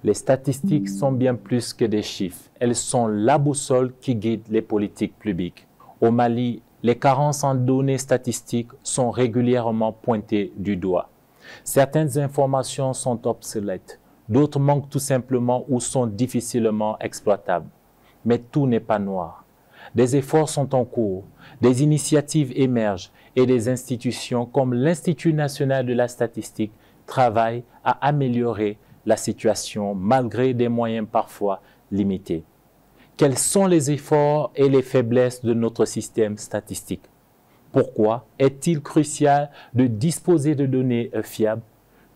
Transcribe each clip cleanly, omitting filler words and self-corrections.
Les statistiques sont bien plus que des chiffres. Elles sont la boussole qui guide les politiques publiques. Au Mali, les carences en données statistiques sont régulièrement pointées du doigt. Certaines informations sont obsolètes, d'autres manquent tout simplement ou sont difficilement exploitables. Mais tout n'est pas noir. Des efforts sont en cours, des initiatives émergent et des institutions comme l'Institut national de la statistique travaillent à améliorer la situation malgré des moyens parfois limités. Quels sont les efforts et les faiblesses de notre système statistique? Pourquoi est-il crucial de disposer de données fiables?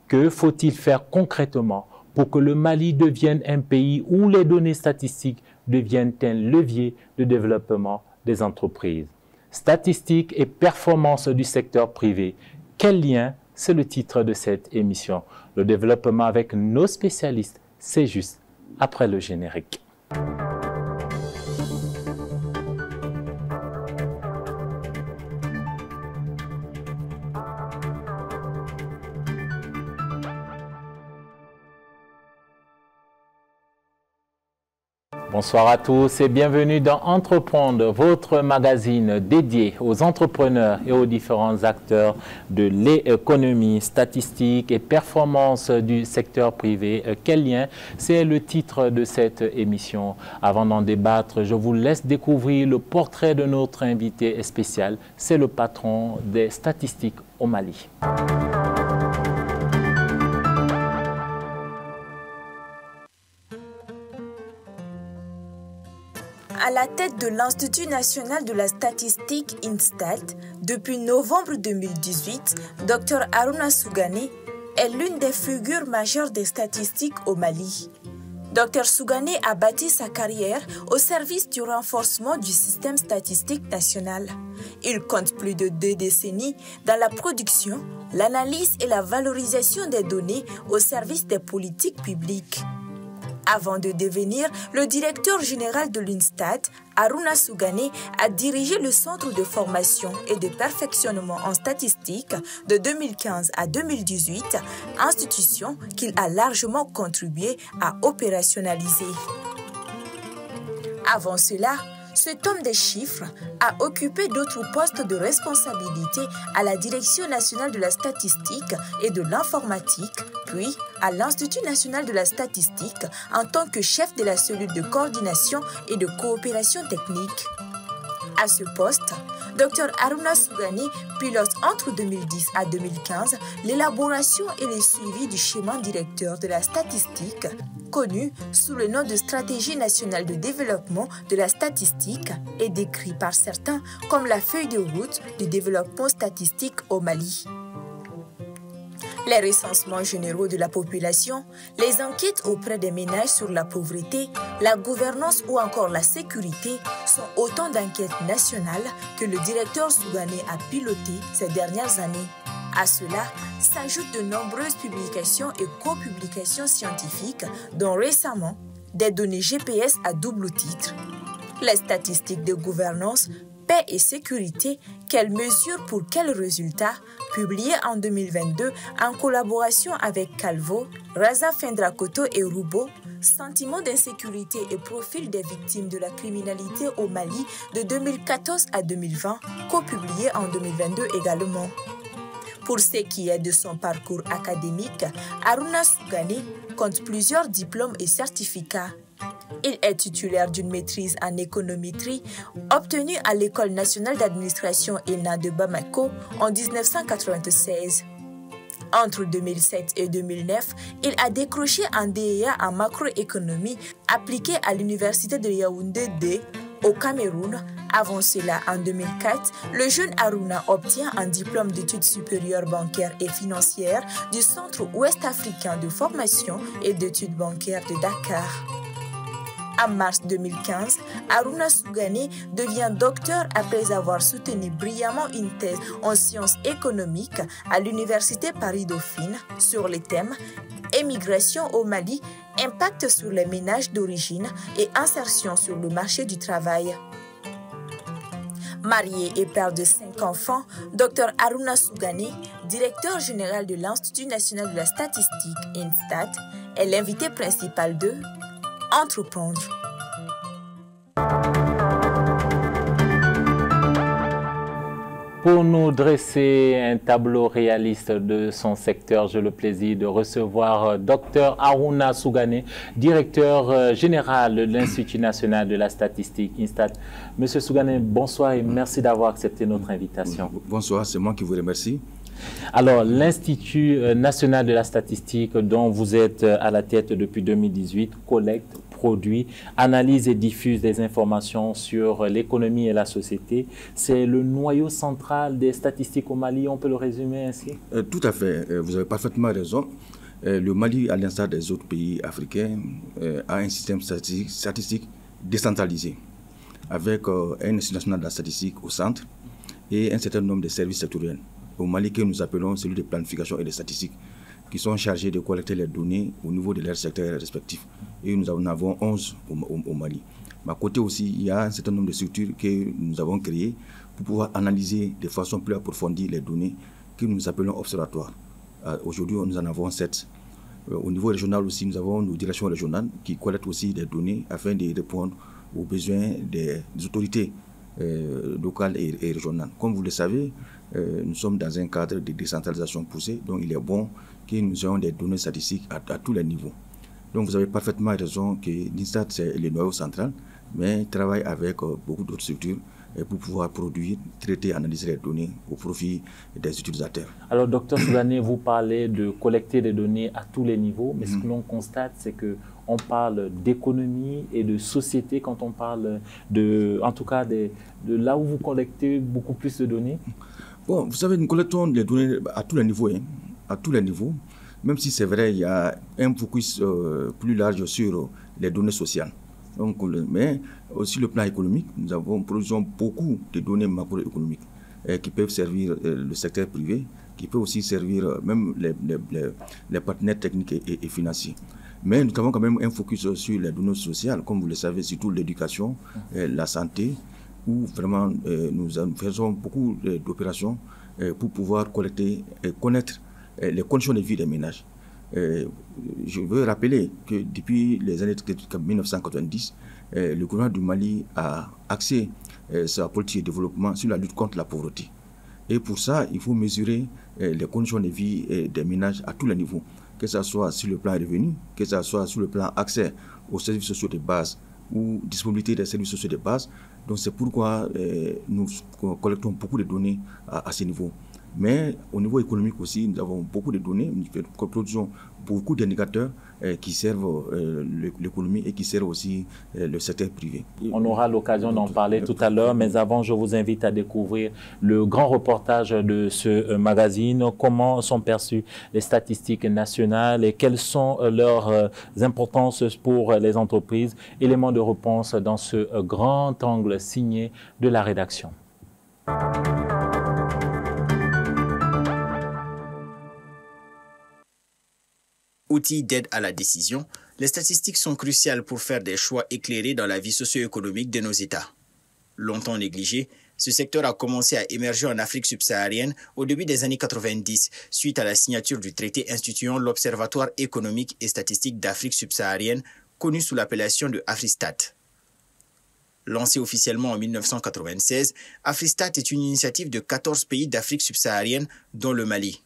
Que faut-il faire concrètement pour que le Mali devienne un pays où les données statistiques deviennent un levier de développement des entreprises? Statistiques et performances du secteur privé. Quel lien? C'est le titre de cette émission. Le développement avec nos spécialistes, c'est juste après le générique. Bonsoir à tous et bienvenue dans Entreprendre, votre magazine dédié aux entrepreneurs et aux différents acteurs de l'économie, statistique et performance du secteur privé. Quel lien? C'est le titre de cette émission. Avant d'en débattre, je vous laisse découvrir le portrait de notre invité spécial. C'est le patron des statistiques au Mali. À la tête de l'Institut national de la statistique INSTAT, depuis novembre 2018, Dr Haruna Sougane est l'une des figures majeures des statistiques au Mali. Dr Sougane a bâti sa carrière au service du renforcement du système statistique national. Il compte plus de 2 décennies dans la production, l'analyse et la valorisation des données au service des politiques publiques. Avant de devenir le directeur général de l'INSTAT, Haruna Sougane a dirigé le centre de formation et de perfectionnement en statistique de 2015 à 2018, institution qu'il a largement contribué à opérationnaliser. Avant cela, cet homme des chiffres a occupé d'autres postes de responsabilité à la Direction nationale de la statistique et de l'informatique, puis à l'Institut national de la statistique en tant que chef de la cellule de coordination et de coopération technique. À ce poste, Dr Haruna Sougane pilote entre 2010 à 2015 l'élaboration et le suivi du schéma directeur de la statistique, connu sous le nom de Stratégie nationale de développement de la statistique et décrit par certains comme la feuille de route du développement statistique au Mali. Les recensements généraux de la population, les enquêtes auprès des ménages sur la pauvreté, la gouvernance ou encore la sécurité sont autant d'enquêtes nationales que le directeur Sougane a pilotées ces dernières années. À cela s'ajoutent de nombreuses publications et copublications scientifiques, dont récemment des données GPS à double titre. Les statistiques de gouvernance, paix et sécurité, quelles mesures pour quels résultats, publié en 2022 en collaboration avec Calvo, Raza Fendrakoto et Roubo, Sentiment d'insécurité et profil des victimes de la criminalité au Mali de 2014 à 2020, copublié en 2022 également. Pour ce qui est de son parcours académique, Haruna Sougane compte plusieurs diplômes et certificats. Il est titulaire d'une maîtrise en économétrie obtenue à l'École nationale d'administration ENA de Bamako en 1996. Entre 2007 et 2009, il a décroché un DEA en macroéconomie appliqué à l'Université de Yaoundé 2 au Cameroun. Avant cela, en 2004, le jeune Haruna obtient un diplôme d'études supérieures bancaires et financières du Centre ouest-africain de formation et d'études bancaires de Dakar. En mars 2015, Haruna Sougane devient docteur après avoir soutenu brillamment une thèse en sciences économiques à l'Université Paris-Dauphine sur les thèmes Émigration au Mali, impact sur les ménages d'origine et insertion sur le marché du travail. Marié et père de 5 enfants, Dr Haruna Sougane, directeur général de l'Institut national de la statistique INSTAT, est l'invité principal de Entreprendre. Pour nous dresser un tableau réaliste de son secteur, j'ai le plaisir de recevoir Dr Haruna Sougane, directeur général de l'Institut national de la statistique, INSTAT. Monsieur Sougane, bonsoir et merci d'avoir accepté notre invitation. Bonsoir, c'est moi qui vous remercie. Alors, l'Institut national de la statistique, dont vous êtes à la tête depuis 2018, collecte, produit, analyse et diffuse des informations sur l'économie et la société. C'est le noyau central des statistiques au Mali, on peut le résumer ainsi? Tout à fait, vous avez parfaitement raison. Le Mali, à l'instar des autres pays africains, a un système statistique décentralisé, avec un Institut national de la statistique au centre et un certain nombre de services sectoriels. Au Mali, que nous appelons celui de planification et de statistiques, qui sont chargés de collecter les données au niveau de leurs secteurs respectifs. Et nous en avons 11 au Mali. Mais à côté aussi, il y a un certain nombre de structures que nous avons créées pour pouvoir analyser de façon plus approfondie les données que nous appelons observatoires. Aujourd'hui, nous en avons 7. Au niveau régional aussi, nous avons nos directions régionales qui collectent aussi des données afin de répondre aux besoins des autorités locales et régionales. Comme vous le savez, nous sommes dans un cadre de décentralisation poussée, donc il est bon que nous ayons des données statistiques à tous les niveaux. Donc vous avez parfaitement raison que l'INSTAT, c'est le noyau central, mais travaille avec beaucoup d'autres structures pour pouvoir produire, traiter, analyser les données au profit des utilisateurs. Alors, docteur Sougane, vous parlez de collecter des données à tous les niveaux, mais ce que l'on constate, c'est qu'on parle d'économie et de société quand on parle en tout cas, de là où vous collectez beaucoup plus de données. Bon, vous savez, nous collectons les données à tous les niveaux, à tous les niveaux, même si c'est vrai, il y a un focus plus large sur les données sociales. Donc, mais aussi le plan économique, nous produisons beaucoup de données macroéconomiques qui peuvent servir le secteur privé, qui peuvent aussi servir même les partenaires techniques et financiers. Mais nous avons quand même un focus sur les données sociales, comme vous le savez, surtout l'éducation, la santé, où vraiment nous faisons beaucoup d'opérations pour pouvoir collecter et connaître les conditions de vie des ménages. Je veux rappeler que depuis les années 1990, le gouvernement du Mali a axé sa politique de développement sur la lutte contre la pauvreté. Et pour ça, il faut mesurer les conditions de vie des ménages à tous les niveaux, que ce soit sur le plan revenu, que ce soit sur le plan accès aux services sociaux de base ou disponibilité des services sociaux de base. Donc c'est pourquoi nous collectons beaucoup de données à ce niveau. Mais au niveau économique aussi, nous avons beaucoup de données, nous produisons beaucoup d'indicateurs qui servent l'économie et qui servent aussi le secteur privé. On aura l'occasion d'en parler tout à l'heure, mais avant, je vous invite à découvrir le grand reportage de ce magazine. Comment sont perçues les statistiques nationales et quelles sont leurs importances pour les entreprises? Éléments de réponse dans ce grand angle signé de la rédaction. Outils d'aide à la décision, les statistiques sont cruciales pour faire des choix éclairés dans la vie socio-économique de nos États. Longtemps négligé, ce secteur a commencé à émerger en Afrique subsaharienne au début des années 90, suite à la signature du traité instituant l'Observatoire économique et statistique d'Afrique subsaharienne, connu sous l'appellation de Afristat. Lancé officiellement en 1996, Afristat est une initiative de 14 pays d'Afrique subsaharienne, dont le Mali.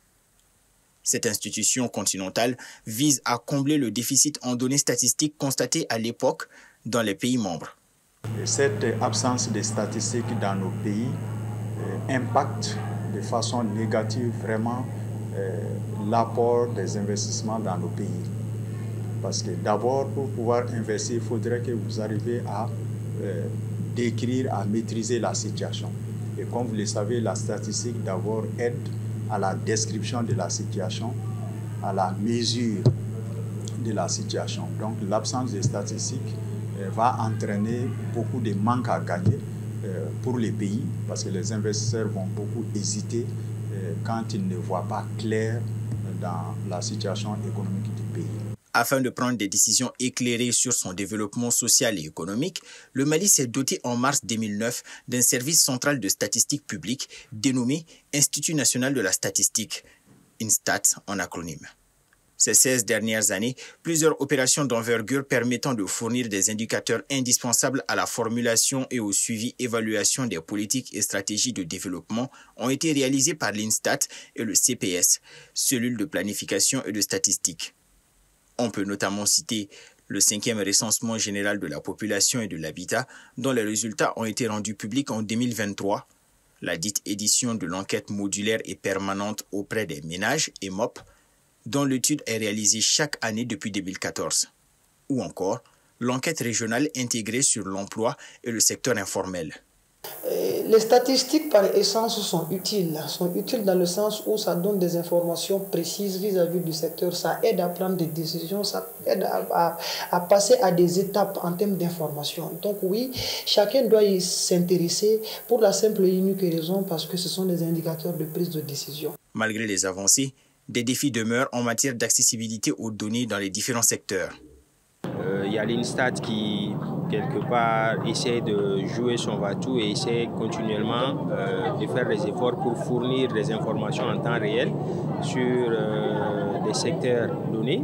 Cette institution continentale vise à combler le déficit en données statistiques constaté à l'époque dans les pays membres. Cette absence de statistiques dans nos pays impacte de façon négative vraiment l'apport des investissements dans nos pays. Parce que d'abord, pour pouvoir investir, il faudrait que vous arriviez à décrire, à maîtriser la situation. Et comme vous le savez, la statistique d'abord aide à la description de la situation, à la mesure de la situation. Donc l'absence de statistiques va entraîner beaucoup de manques à gagner pour les pays, parce que les investisseurs vont beaucoup hésiter quand ils ne voient pas clair dans la situation économique du pays. Afin de prendre des décisions éclairées sur son développement social et économique, le Mali s'est doté en mars 2009 d'un service central de statistiques publiques dénommé Institut national de la statistique, INSTAT en acronyme. Ces 16 dernières années, plusieurs opérations d'envergure permettant de fournir des indicateurs indispensables à la formulation et au suivi-évaluation des politiques et stratégies de développement ont été réalisées par l'INSTAT et le CPS, cellule de planification et de statistique. On peut notamment citer le 5e recensement général de la population et de l'habitat, dont les résultats ont été rendus publics en 2023, la dite édition de l'enquête modulaire et permanente auprès des ménages, EMOP, dont l'étude est réalisée chaque année depuis 2014, ou encore l'enquête régionale intégrée sur l'emploi et le secteur informel. Les statistiques par essence sont utiles dans le sens où ça donne des informations précises vis-à-vis du secteur, ça aide à prendre des décisions, ça aide à passer à des étapes en termes d'information. Donc oui, chacun doit y s'intéresser pour la simple et unique raison parce que ce sont des indicateurs de prise de décision. Malgré les avancées, des défis demeurent en matière d'accessibilité aux données dans les différents secteurs. Il y a l'INSTAT qui, quelque part, essaie de jouer son va-tout et essaie continuellement de faire des efforts pour fournir des informations en temps réel sur des secteurs donnés.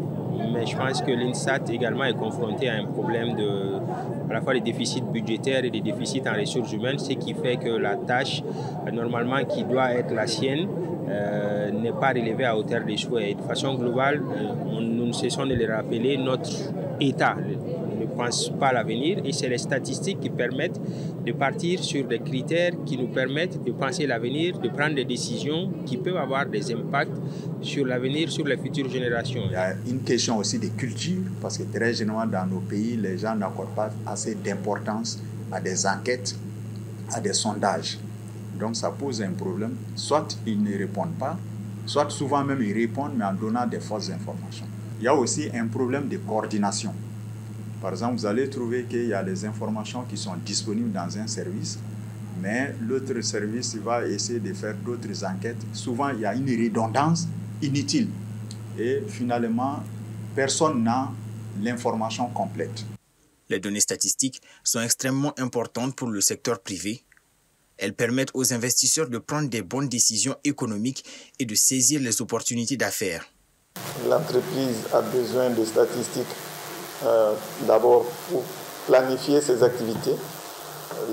Mais je pense que l'INSTAT également est confronté à un problème à la fois des déficits budgétaires et des déficits en ressources humaines, ce qui fait que la tâche, normalement, qui doit être la sienne, n'est pas relevée à hauteur des souhaits. Et de façon globale, nous ne cessons de le rappeler, notre État ne pense pas à l'avenir et c'est les statistiques qui permettent de partir sur des critères qui nous permettent de penser l'avenir, de prendre des décisions qui peuvent avoir des impacts sur l'avenir, sur les futures générations. Il y a une question aussi de culture, parce que très généralement dans nos pays, les gens n'accordent pas assez d'importance à des enquêtes, à des sondages. Donc ça pose un problème. Soit ils ne répondent pas, soit souvent même ils répondent, mais en donnant des fausses informations. Il y a aussi un problème de coordination. Par exemple, vous allez trouver qu'il y a des informations qui sont disponibles dans un service, mais l'autre service va essayer de faire d'autres enquêtes. Souvent, il y a une redondance inutile. Et finalement, personne n'a l'information complète. Les données statistiques sont extrêmement importantes pour le secteur privé. Elles permettent aux investisseurs de prendre des bonnes décisions économiques et de saisir les opportunités d'affaires. L'entreprise a besoin de statistiques d'abord pour planifier ses activités.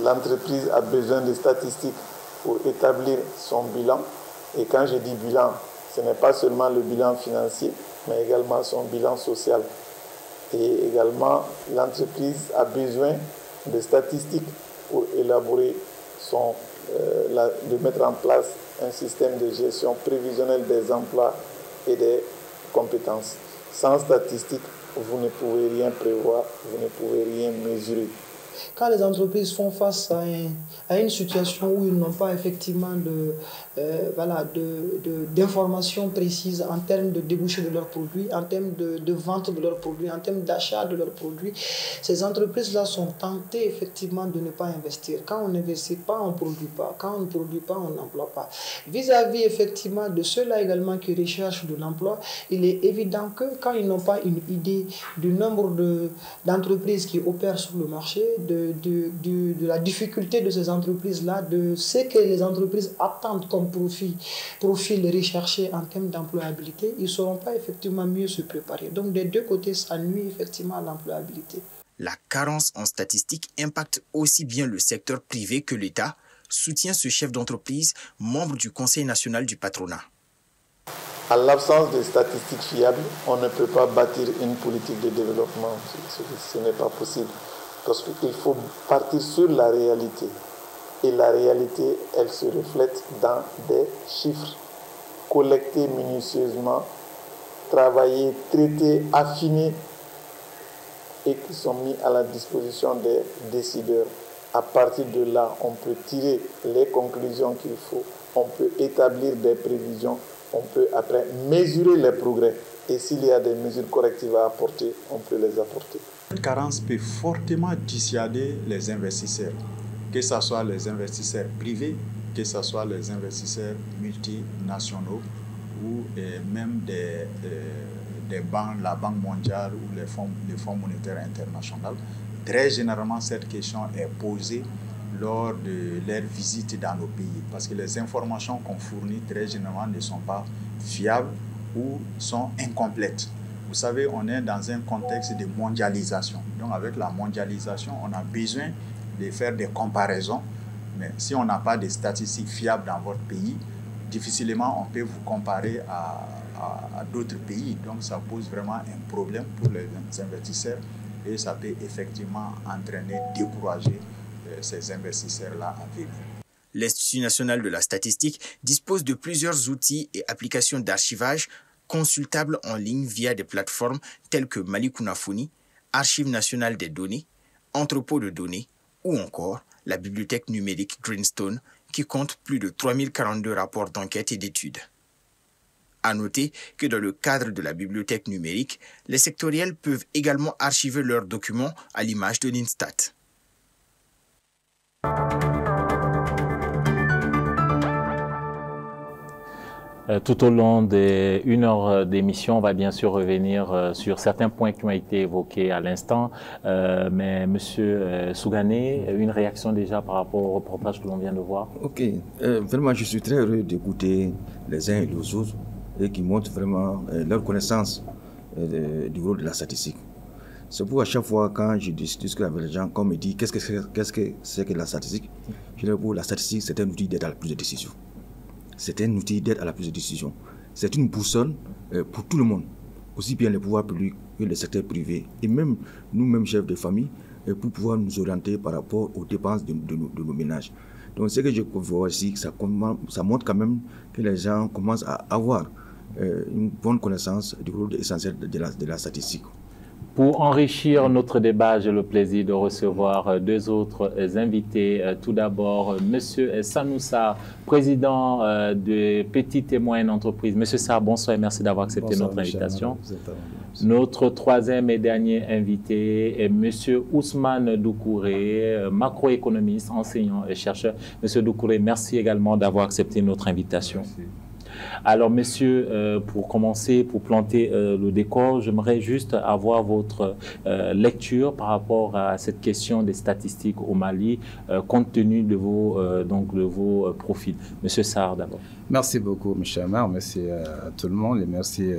L'entreprise a besoin de statistiques pour établir son bilan. Et quand je dis bilan, ce n'est pas seulement le bilan financier, mais également son bilan social. Et également, l'entreprise a besoin de statistiques pour élaborer de mettre en place un système de gestion prévisionnelle des emplois et des compétences. Sans statistiques, vous ne pouvez rien prévoir, vous ne pouvez rien mesurer. Quand les entreprises font face à une situation où ils n'ont pas effectivement d'informations précises en termes de débouchés de leurs produits, en termes de vente de leurs produits, en termes d'achat de leurs produits, ces entreprises-là sont tentées effectivement de ne pas investir. Quand on n'investit pas, on ne produit pas. Quand on ne produit pas, on n'emploie pas. Vis-à-vis effectivement de ceux-là également qui recherchent de l'emploi, il est évident que quand ils n'ont pas une idée du nombre d'entreprises qui opèrent sur le marché, de la difficulté de ces entreprises-là, de ce que les entreprises attendent comme profil recherché en termes d'employabilité, ils ne sauront pas effectivement mieux se préparer. Donc des deux côtés, ça nuit effectivement à l'employabilité. La carence en statistiques impacte aussi bien le secteur privé que l'État, soutient ce chef d'entreprise, membre du Conseil national du patronat. À l'absence de statistiques fiables, on ne peut pas bâtir une politique de développement. Ce n'est pas possible. Parce qu'il faut partir sur la réalité. Et la réalité, elle se reflète dans des chiffres collectés minutieusement, travaillés, traités, affinés et qui sont mis à la disposition des décideurs. À partir de là, on peut tirer les conclusions qu'il faut, on peut établir des prévisions, on peut après mesurer les progrès. Et s'il y a des mesures correctives à apporter, on peut les apporter. Cette carence peut fortement dissuader les investisseurs, que ce soit les investisseurs privés, que ce soit les investisseurs multinationaux ou même des banques, la Banque mondiale ou les fonds monétaires internationaux. Très généralement, cette question est posée lors de leur visite dans nos pays, parce que les informations qu'on fournit très généralement ne sont pas fiables ou sont incomplètes. Vous savez, on est dans un contexte de mondialisation. Donc avec la mondialisation, on a besoin de faire des comparaisons. Mais si on n'a pas de statistiques fiables dans votre pays, difficilement on peut vous comparer à d'autres pays. Donc ça pose vraiment un problème pour les investisseurs et ça peut effectivement entraîner, décourager ces investisseurs-là à venir. L'Institut national de la statistique dispose de plusieurs outils et applications d'archivage consultables en ligne via des plateformes telles que Malikunafoni, Archives nationales des données, Entrepôt de données ou encore la bibliothèque numérique Greenstone qui compte plus de 3042 rapports d'enquête et d'études. À noter que dans le cadre de la bibliothèque numérique, les sectoriels peuvent également archiver leurs documents à l'image de l'Instat. Tout au long d'une heure d'émission, on va bien sûr revenir sur certains points qui ont été évoqués à l'instant. Mais Monsieur Sougané, une réaction déjà par rapport au reportage que l'on vient de voir? Ok, vraiment je suis très heureux d'écouter les uns et les autres et qui montrent vraiment leur connaissance du rôle de la statistique. C'est pour à chaque fois quand je discute avec les gens, quand on me dit qu'est-ce que c'est que la statistique, je leur dis la statistique c'est un outil d'aide à la prise de décision. C'est un outil d'aide à la prise de décision. C'est une boussole pour tout le monde, aussi bien les pouvoirs publics que le secteur privé, et même nous-mêmes chefs de famille, pour pouvoir nous orienter par rapport aux dépenses de nos ménages. Donc ce que je vois ici, ça montre quand même que les gens commencent à avoir une bonne connaissance du rôle essentiel de la statistique. Pour enrichir notre débat, j'ai le plaisir de recevoir deux autres invités. Tout d'abord, Monsieur Sanoussa, président de Petites et Moyennes Entreprises. Monsieur Sarr, bonsoir et merci d'avoir accepté notre invitation. Notre troisième et dernier invité est Monsieur Ousmane Doucouré, macroéconomiste, enseignant et chercheur. Monsieur Doucouré, merci également d'avoir accepté notre invitation. Merci. Alors, messieurs, pour commencer, pour planter le décor, j'aimerais juste avoir votre lecture par rapport à cette question des statistiques au Mali, compte tenu de vos profils. Monsieur Sarr, d'abord. Merci beaucoup, M. Amar. Merci à tout le monde et merci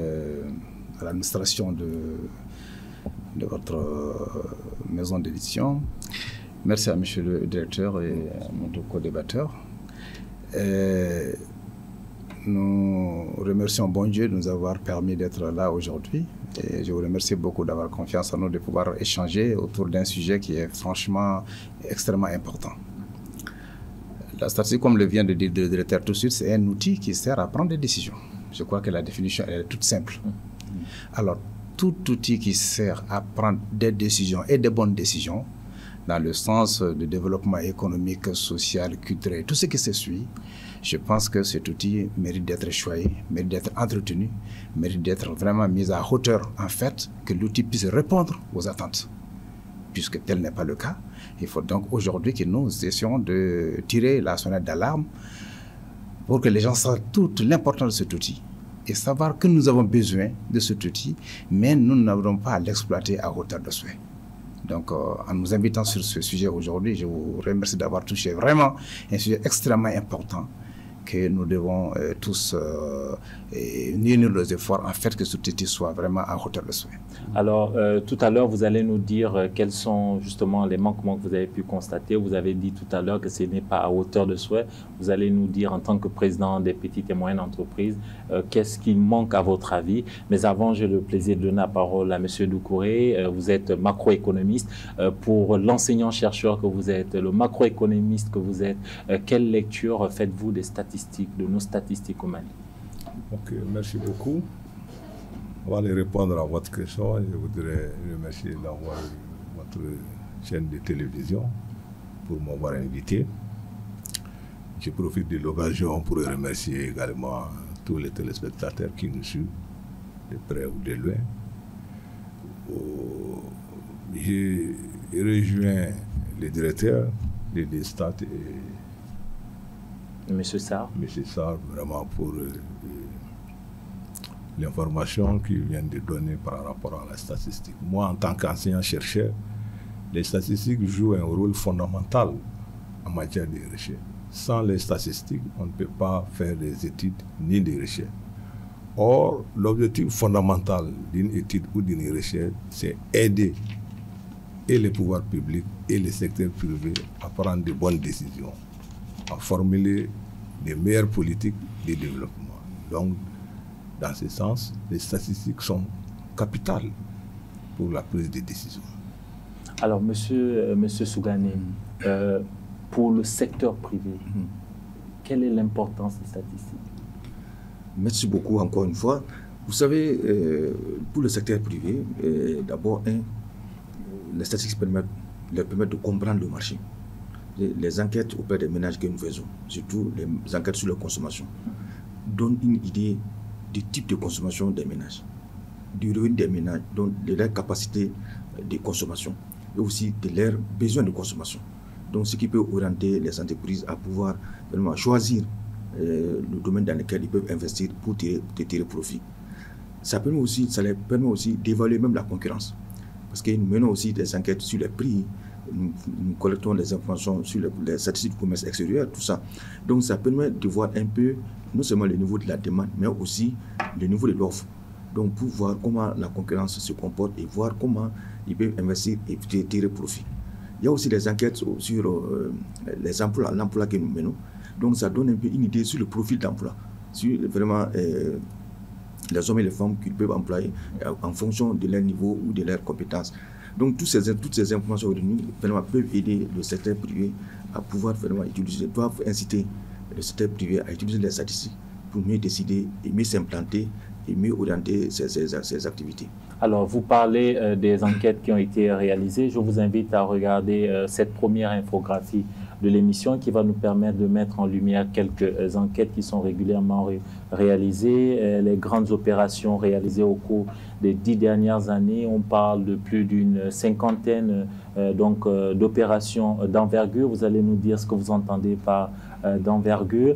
à l'administration de votre maison d'édition. Merci à M. le directeur et à mon co-débatteur. Nous remercions bon Dieu de nous avoir permis d'être là aujourd'hui et je vous remercie beaucoup d'avoir confiance en nous, de pouvoir échanger autour d'un sujet qui est franchement extrêmement important. La statistique, comme le vient de dire le directeur tout de suite, c'est un outil qui sert à prendre des décisions. Je crois que la définition elle est toute simple. Alors, tout outil qui sert à prendre des décisions et des bonnes décisions dans le sens du développement économique, social, culturel, tout ce qui se suit, je pense que cet outil mérite d'être choyé, mérite d'être entretenu, mérite d'être vraiment mis à hauteur, en fait, que l'outil puisse répondre aux attentes. Puisque tel n'est pas le cas, il faut donc aujourd'hui que nous essayons de tirer la sonnette d'alarme pour que les gens sachent toute l'importance de cet outil et savoir que nous avons besoin de cet outil, mais nous n'avons pas à l'exploiter à hauteur de souhait. Donc, en nous invitant sur ce sujet aujourd'hui, je vous remercie d'avoir touché vraiment un sujet extrêmement important que nous devons tous unir nos efforts en fait que cet outil soit vraiment à hauteur de souhait. Alors, tout à l'heure, vous allez nous dire quels sont justement les manquements que vous avez pu constater. Vous avez dit tout à l'heure que ce n'est pas à hauteur de souhait. Vous allez nous dire en tant que président des petites et moyennes entreprises, qu'est-ce qui manque à votre avis. Mais avant, j'ai le plaisir de donner la parole à M. Doucouré. Vous êtes macroéconomiste. Pour l'enseignant-chercheur que vous êtes, le macroéconomiste que vous êtes, quelle lecture faites-vous des statistiques, de nos statistiques au Mali? Ok, merci beaucoup. On va aller répondre à votre question. Je voudrais remercier d'avoir votre chaîne de télévision pour m'avoir invité. Je profite de l'occasion pour remercier également tous les téléspectateurs qui nous suivent, de près ou de loin. J'ai rejoint les directeurs de l'Instat et Monsieur Sarr. Monsieur Sarr, vraiment pour l'information qu'ils viennent de donner par rapport à la statistique. Moi, en tant qu'enseignant-chercheur, les statistiques jouent un rôle fondamental en matière de recherche. Sans les statistiques, on ne peut pas faire des études ni des recherches. Or, l'objectif fondamental d'une étude ou d'une recherche, c'est aider et les pouvoirs publics et les secteurs privés à prendre de bonnes décisions, à formuler des meilleures politiques de développement. Donc, dans ce sens, les statistiques sont capitales pour la prise de décisions. Alors, monsieur Sougané, pour le secteur privé, quelle est l'importance des statistiques? Merci beaucoup encore une fois. Vous savez, pour le secteur privé, d'abord, les statistiques leur permettent de comprendre le marché. Les enquêtes auprès des ménages que nous faisons, surtout les enquêtes sur la consommation, donnent une idée du type de consommation des ménages, du revenu des ménages, donc de leur capacité de consommation et aussi de leurs besoins de consommation. Donc, ce qui peut orienter les entreprises à pouvoir vraiment choisir le domaine dans lequel ils peuvent investir pour tirer profit. Ça leur permet aussi d'évaluer même la concurrence. Parce que nous menons aussi des enquêtes sur les prix, nous collectons des informations sur les statistiques du commerce extérieur, tout ça. Donc ça permet de voir un peu, non seulement le niveau de la demande, mais aussi le niveau de l'offre. Donc pour voir comment la concurrence se comporte et voir comment ils peuvent investir et tirer profit. Il y a aussi des enquêtes sur les emplois, l'emploi que nous menons. Donc ça donne un peu une idée sur le profil d'emploi, sur vraiment les hommes et les femmes qu'ils peuvent employer en fonction de leur niveau ou de leurs compétences. Donc toutes ces informations retenues peuvent aider le secteur privé à pouvoir vraiment utiliser, doivent inciter le secteur privé à utiliser les statistiques pour mieux décider et mieux s'implanter et mieux orienter ses activités. Alors, vous parlez des enquêtes qui ont été réalisées. Je vous invite à regarder cette première infographie de l'émission qui va nous permettre de mettre en lumière quelques enquêtes qui sont régulièrement réalisées. Les grandes opérations réalisées au cours des 10 dernières années, on parle de plus d'une cinquantaine d'opérations d'envergure. Vous allez nous dire ce que vous entendez par d'envergure,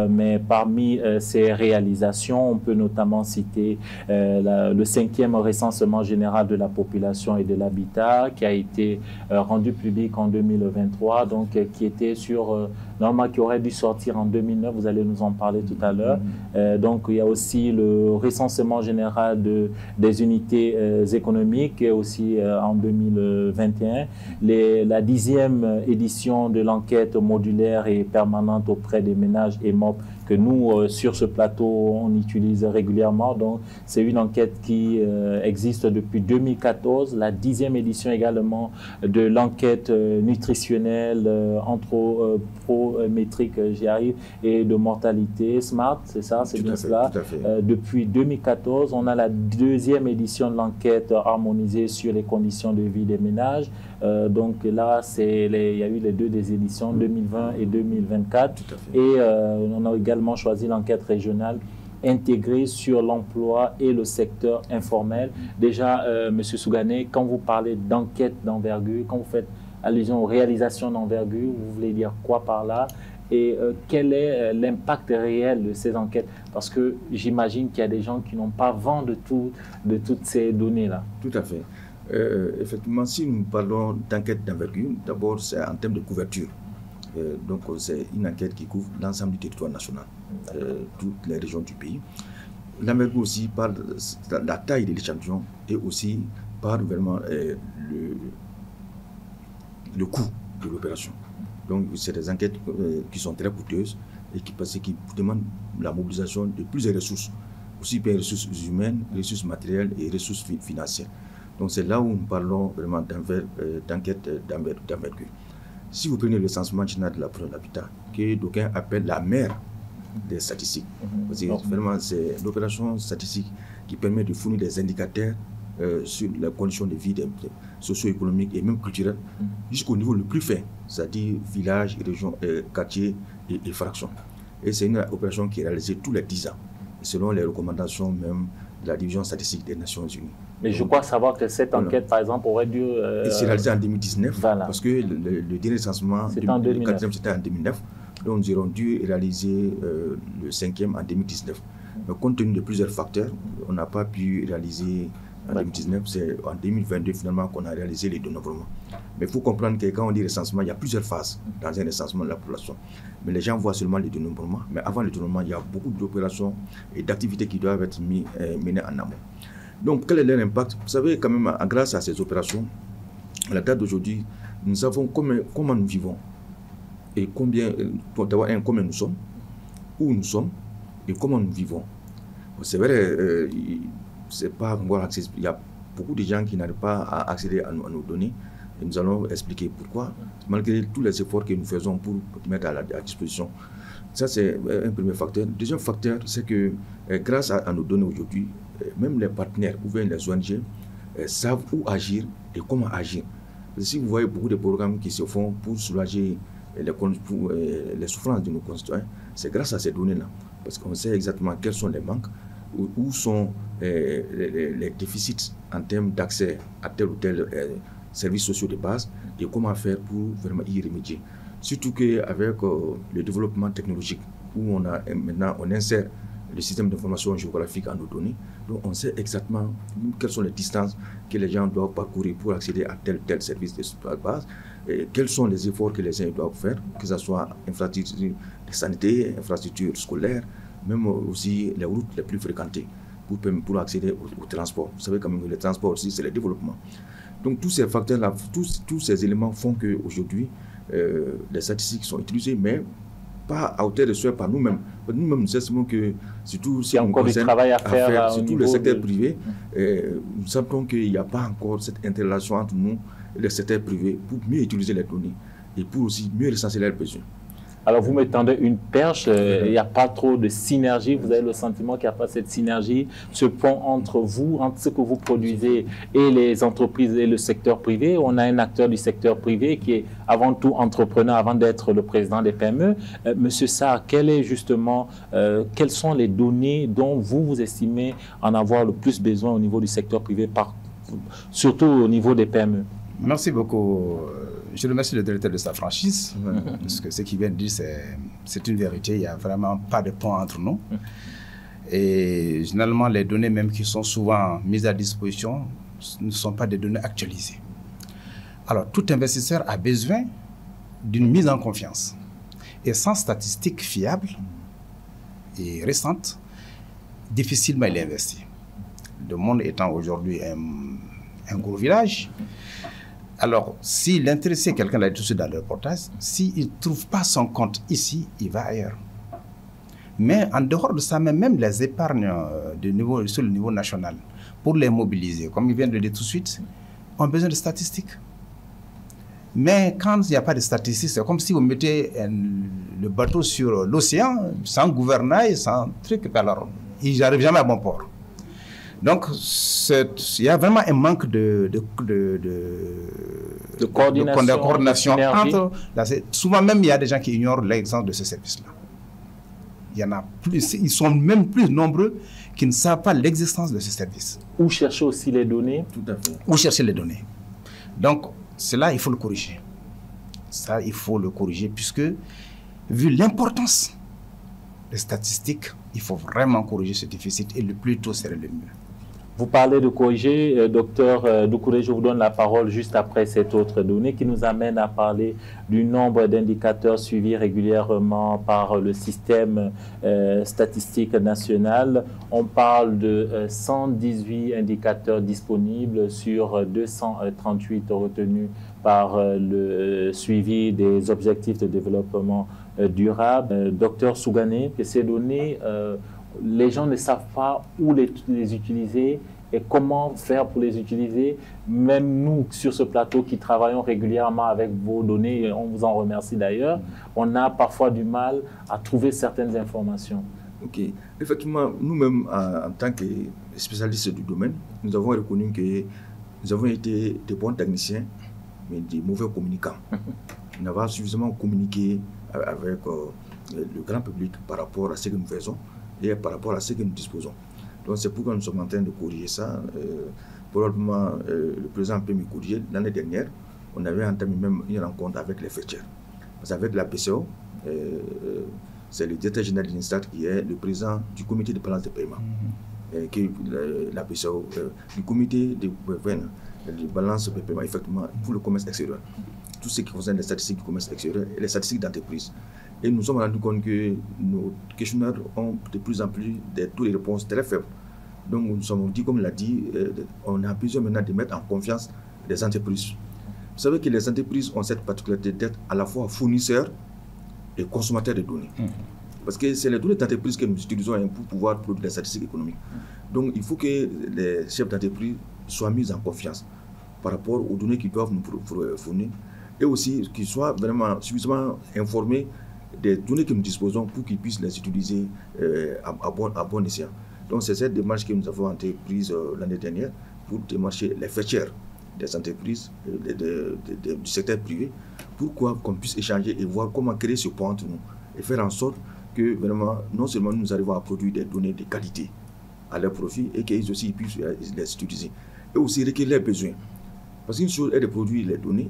mais parmi ces réalisations, on peut notamment citer le 5e recensement général de la population et de l'habitat qui a été rendu public en 2023, donc qui était normalement qui aurait dû sortir en 2009, vous allez nous en parler tout à l'heure. Donc il y a aussi le recensement général des unités économiques aussi en 2021, la 10e édition de l'enquête modulaire et permanente auprès des ménages et MOP que nous, sur ce plateau, on utilise régulièrement. Donc, c'est une enquête qui existe depuis 2014, la 10e édition également de l'enquête nutritionnelle, anthropométrique, j'y arrive, et de mortalité SMART, c'est ça, c'est bien cela. Depuis 2014, on a la 2e édition de l'enquête harmonisée sur les conditions de vie des ménages. Donc là, il y a eu les deux des éditions 2020 et 2024. Et on a également choisi l'enquête régionale intégrée sur l'emploi et le secteur informel. Déjà, M. Sougané, quand vous parlez d'enquête d'envergure, quand vous faites allusion aux réalisations d'envergure, vous voulez dire quoi par là? Et quel est l'impact réel de ces enquêtes? Parce que j'imagine qu'il y a des gens qui n'ont pas vent de toutes ces données-là. Tout à fait. Effectivement, si nous parlons d'enquête d'envergure, d'abord c'est en termes de couverture. Donc c'est une enquête qui couvre l'ensemble du territoire national, toutes les régions du pays. L'envergure aussi parle de la taille de l'échantillon et aussi parle vraiment le coût de l'opération. Donc c'est des enquêtes qui sont très coûteuses et qui demandent la mobilisation de plusieurs ressources, aussi bien ressources humaines, ressources matérielles et ressources financières. Donc c'est là où nous parlons vraiment d'enquête d'envergure. Si vous prenez le recensement général de l'habitat, que d'aucuns appellent la mère des statistiques, parce que vraiment c'est l'opération statistique qui permet de fournir des indicateurs sur les conditions de vie socio-économiques et même culturelles jusqu'au niveau le plus fin, c'est-à-dire village, région, quartier et fraction. Et c'est une opération qui est réalisée tous les 10 ans, selon les recommandations même de la division statistique des Nations Unies. Mais je crois savoir que cette enquête, par exemple, aurait dû... c'est réalisé en 2019, voilà. Parce que le dernier recensement, le 4e, c'était en 2009. Donc nous aurons dû réaliser le 5e en 2019. Mais compte tenu de plusieurs facteurs, on n'a pas pu réaliser En 2019, c'est en 2022 finalement qu'on a réalisé les dénombrements. Mais il faut comprendre que quand on dit recensement, il y a plusieurs phases dans un recensement de la population. Mais les gens voient seulement les dénombrements. Mais avant le dénombrement, il y a beaucoup d'opérations et d'activités qui doivent être menées en amont. Donc, quel est leur impact? Vous savez, quand même, grâce à ces opérations, à la date d'aujourd'hui, nous savons comment nous vivons et combien nous sommes, où nous sommes et comment nous vivons. C'est vrai, c'est pas encore accessible. Il y a beaucoup de gens qui n'arrivent pas à accéder à nos données. Et nous allons expliquer pourquoi, malgré tous les efforts que nous faisons pour mettre à disposition. Ça, c'est un premier facteur. Le deuxième facteur, c'est que grâce à nos données aujourd'hui, même les partenaires ou bien les ONG savent où agir et comment agir. Si vous voyez beaucoup de programmes qui se font pour soulager les souffrances de nos concitoyens, c'est grâce à ces données-là. Parce qu'on sait exactement quels sont les manques, où sont les déficits en termes d'accès à tel ou tel services sociaux de base et comment faire pour vraiment y remédier. Surtout qu'avec le développement technologique, où maintenant on insère le système d'information géographique à nos données, donc on sait exactement quelles sont les distances que les gens doivent parcourir pour accéder à tel ou tel service de base, et quels sont les efforts que les gens doivent faire, que ce soit infrastructures de santé, infrastructures scolaires, même aussi les routes les plus fréquentées pour accéder au transport. Vous savez quand même que le transport aussi, c'est le développement. Donc tous ces facteurs-là, tous ces éléments font qu'aujourd'hui, les statistiques sont utilisées, mais pas à hauteur de souhait par nous-mêmes. Nous-mêmes, nous estimons que, surtout si on du travail à faire surtout le secteur privé, nous savons qu'il n'y a pas encore cette interrelation entre nous et le secteur privé pour mieux utiliser les données et pour aussi mieux recenser leurs besoins. Alors vous m'étendez une perche, il n'y a pas trop de synergie, vous avez le sentiment qu'il n'y a pas cette synergie, ce pont entre vous, entre ce que vous produisez et les entreprises et le secteur privé. On a un acteur du secteur privé qui est avant tout entrepreneur avant d'être le président des PME. Monsieur Sarr, quelles sont les données dont vous estimez en avoir le plus besoin au niveau du secteur privé, surtout au niveau des PME? Merci beaucoup. Je remercie le directeur de sa franchise, parce que ce qu'il vient de dire, c'est une vérité. Il n'y a vraiment pas de pont entre nous. Et généralement, les données même qui sont souvent mises à disposition ne sont pas des données actualisées. Alors, tout investisseur a besoin d'une mise en confiance. Et sans statistiques fiables et récentes, difficilement il investit. Le monde étant aujourd'hui un gros village. Alors, si l'intéressé, quelqu'un l'a dit dans le reportage, s'il ne trouve pas son compte ici, il va ailleurs. Mais en dehors de ça, même les épargnes sur le niveau national, pour les mobiliser, comme il vient de le dire tout de suite, ont besoin de statistiques. Mais quand il n'y a pas de statistiques, c'est comme si vous mettez le bateau sur l'océan, sans gouvernail, sans truc, alors il n'arrive jamais à bon port. Donc, il y a vraiment un manque de coordination entre... souvent même, il y a des gens qui ignorent l'existence de ce service-là. Il y en a plus, ils sont même plus nombreux qui ne savent pas l'existence de ce service. Où chercher aussi les données? Tout à fait. Où chercher les données. Donc, cela, il faut le corriger. Ça, il faut le corriger puisque, vu l'importance des statistiques, il faut vraiment corriger ce déficit et le plus tôt serait le mieux. Vous parlez de corriger, docteur Doucouré, je vous donne la parole juste après cette autre donnée qui nous amène à parler du nombre d'indicateurs suivis régulièrement par le système statistique national. On parle de 118 indicateurs disponibles sur 238 retenus par le suivi des objectifs de développement durable. Docteur Sougané, que ces données... les gens ne savent pas où les utiliser et comment faire pour les utiliser. Même nous, sur ce plateau, qui travaillons régulièrement avec vos données, et on vous en remercie d'ailleurs, on a parfois du mal à trouver certaines informations. Ok. Effectivement, nous-mêmes, en tant que spécialistes du domaine, nous avons reconnu que nous avons été des bons techniciens, mais des mauvais communicants. Nous n'avons pas suffisamment communiqué avec le grand public par rapport à ce que nous faisons et par rapport à ce que nous disposons. Donc c'est pourquoi nous sommes en train de corriger ça. Probablement, le président peut me corriger. L'année dernière, on avait entamé même une rencontre avec les fêtières. Parce qu'avec la PCO, c'est le directeur général de l'INSTAT qui est le président du comité de balance de paiement. que la BCEAO, du comité de balance de paiement, effectivement, pour le commerce extérieur. Tout ce qui concerne les statistiques du commerce extérieur et les statistiques d'entreprise. Et nous nous sommes rendus compte que nos questionnaires ont de plus en plus des taux de réponse très faibles. Donc nous nous sommes dit, comme il l'a dit, on a besoin maintenant de mettre en confiance les entreprises. Vous savez que les entreprises ont cette particularité d'être à la fois fournisseurs et consommateurs de données. Parce que c'est les données d'entreprise que nous utilisons pour pouvoir produire des statistiques économiques. Donc il faut que les chefs d'entreprise soient mis en confiance par rapport aux données qu'ils doivent nous fournir et aussi qu'ils soient vraiment suffisamment informés des données que nous disposons pour qu'ils puissent les utiliser à bon escient. Donc c'est cette démarche que nous avons entreprise l'année dernière pour démarcher les fêtières des entreprises du secteur privé, pourquoi qu'on puisse échanger et voir comment créer ce pont entre nous et faire en sorte que vraiment, non seulement nous arrivons à produire des données de qualité à leur profit et qu'ils aussi puissent les utiliser, et aussi recueillir leurs besoins. Parce qu'une chose est de produire les données,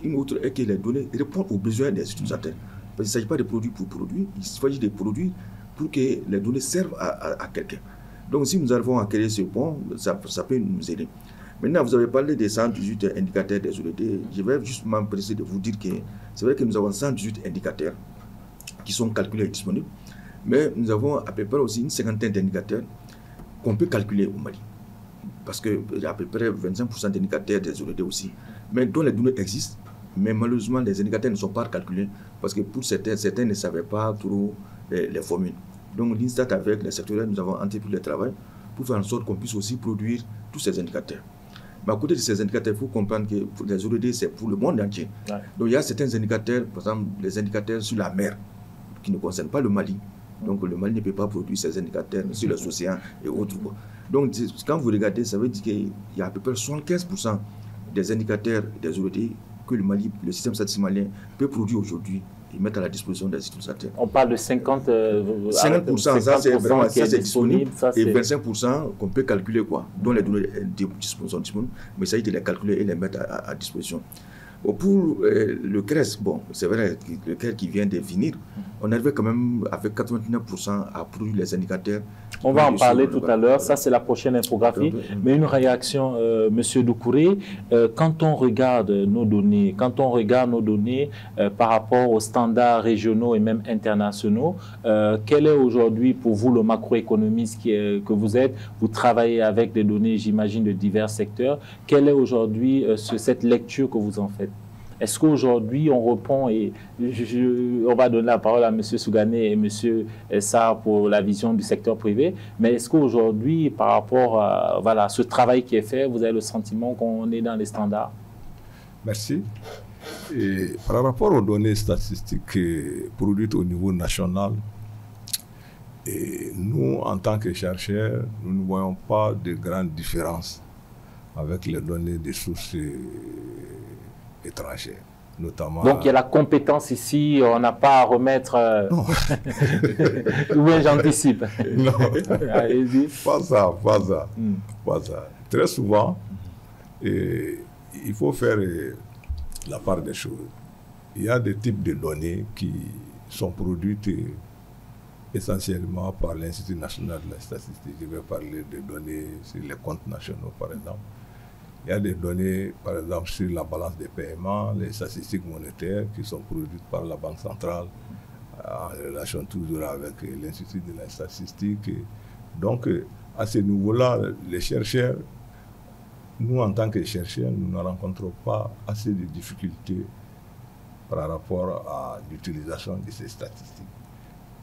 une autre est que les données répondent aux besoins des utilisateurs. Parce qu'il ne s'agit pas de produire pour produire, il s'agit de produire pour que les données servent à quelqu'un. Donc si nous arrivons à créer ce pont, ça peut nous aider. Maintenant, vous avez parlé des 118 indicateurs des ODD. Je vais juste m'empresser de vous dire que c'est vrai que nous avons 118 indicateurs qui sont calculés et disponibles, mais nous avons à peu près aussi une cinquantaine d'indicateurs qu'on peut calculer au Mali. Parce qu'il y a à peu près 25% d'indicateurs des ODD aussi, mais dont les données existent, mais malheureusement les indicateurs ne sont pas calculés parce que pour certains ne savaient pas trop les formules. Donc l'INSTAT avec les secteurs, nous avons entrepris le travail pour faire en sorte qu'on puisse aussi produire tous ces indicateurs. Mais à côté de ces indicateurs, il faut comprendre que pour les ODD, c'est pour le monde entier. Ouais. Donc il y a certains indicateurs, par exemple les indicateurs sur la mer, qui ne concernent pas le Mali. Donc le Mali ne peut pas produire ces indicateurs sur les océans et autres. Donc quand vous regardez, ça veut dire qu'il y a à peu près 75% des indicateurs des ODD que le Mali, le système statistique malien peut produire aujourd'hui et mettre à la disposition des utilisateurs. On parle de 50%, ça c'est vraiment ça, c'est disponible, et 25% qu'on peut calculer, dont les données sont disponibles, mais il s'agit de les calculer et les mettre à disposition. Pour le CRES, c'est vrai, le CRES qui vient de finir, on arrivait quand même avec 89% à produire les indicateurs. On va en parler tout à l'heure, ça c'est la prochaine infographie. Mais une réaction, Monsieur Doucouré, quand on regarde nos données, par rapport aux standards régionaux et même internationaux, quel est aujourd'hui pour vous le macroéconomiste que vous êtes? Vous travaillez avec des données, j'imagine, de divers secteurs. Quelle est aujourd'hui cette lecture que vous en faites? Est-ce qu'aujourd'hui, on reprend, et on va donner la parole à M. Sougané et M. Sarr pour la vision du secteur privé, mais est-ce qu'aujourd'hui, par rapport à ce travail qui est fait, vous avez le sentiment qu'on est dans les standards? Merci. Et par rapport aux données statistiques produites au niveau national, et nous, en tant que chercheurs, nous ne voyons pas de grande différence avec les données des sources étrangères, notamment... Donc il y a la compétence ici, on n'a pas à remettre... Non. Ou bien j'anticipe. Non, pas ça. Très souvent, il faut faire la part des choses. Il y a des types de données qui sont produites essentiellement par l'Institut national de la statistique. Je vais parler de données sur les comptes nationaux, par exemple. Il y a des données, par exemple, sur la balance des paiements, les statistiques monétaires qui sont produites par la Banque centrale en relation toujours avec l'Institut de la statistique. Donc, à ce niveau-là, les chercheurs, nous, en tant que chercheurs, nous ne rencontrons pas assez de difficultés par rapport à l'utilisation de ces statistiques.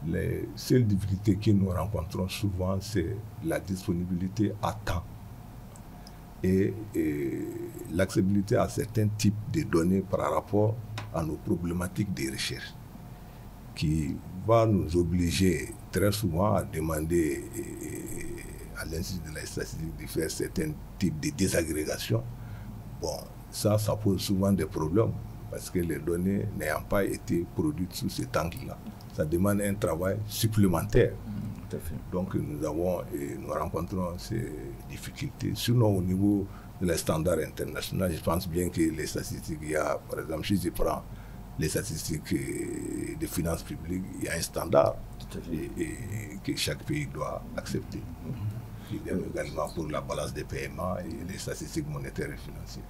Les seules difficultés que nous rencontrons souvent, c'est la disponibilité à temps et l'accessibilité à certains types de données par rapport à nos problématiques de recherche, qui va nous obliger très souvent à demander à l'Institut de la statistique de faire certains types de désagrégation. Bon, ça pose souvent des problèmes parce que les données n'ayant pas été produites sous cet angle-là, ça demande un travail supplémentaire. Tout à fait. Donc nous rencontrons ces difficultés. Sinon, au niveau des standards internationaux, je pense bien que les statistiques, il y a, par exemple, si je prends les statistiques de finances publiques, il y a un standard et que chaque pays doit accepter. idem également pour la balance des paiements et les statistiques monétaires et financières.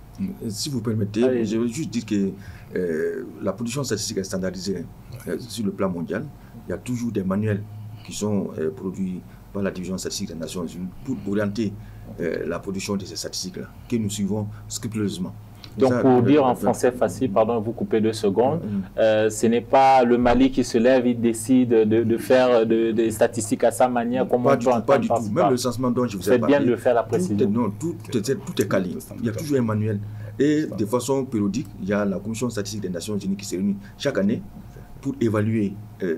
Si vous permettez, je veux juste dire que la production statistique est standardisée sur le plan mondial. Il y a toujours des manuels qui sont produits par la division statistique des Nations Unies pour orienter la production de ces statistiques-là, que nous suivons scrupuleusement. Donc, pour dire en français facile, pardon, vous coupez 2 secondes, ce n'est pas le Mali qui se lève, il décide de faire des statistiques à sa manière, comme on peut entendre. Pas du tout. Même le recensement dont je vous ai parlé. C'est bien de faire la précision. Tout est calé. Il y a toujours un manuel. Et de façon périodique, il y a la Commission statistique des Nations Unies qui se réunit chaque année pour évaluer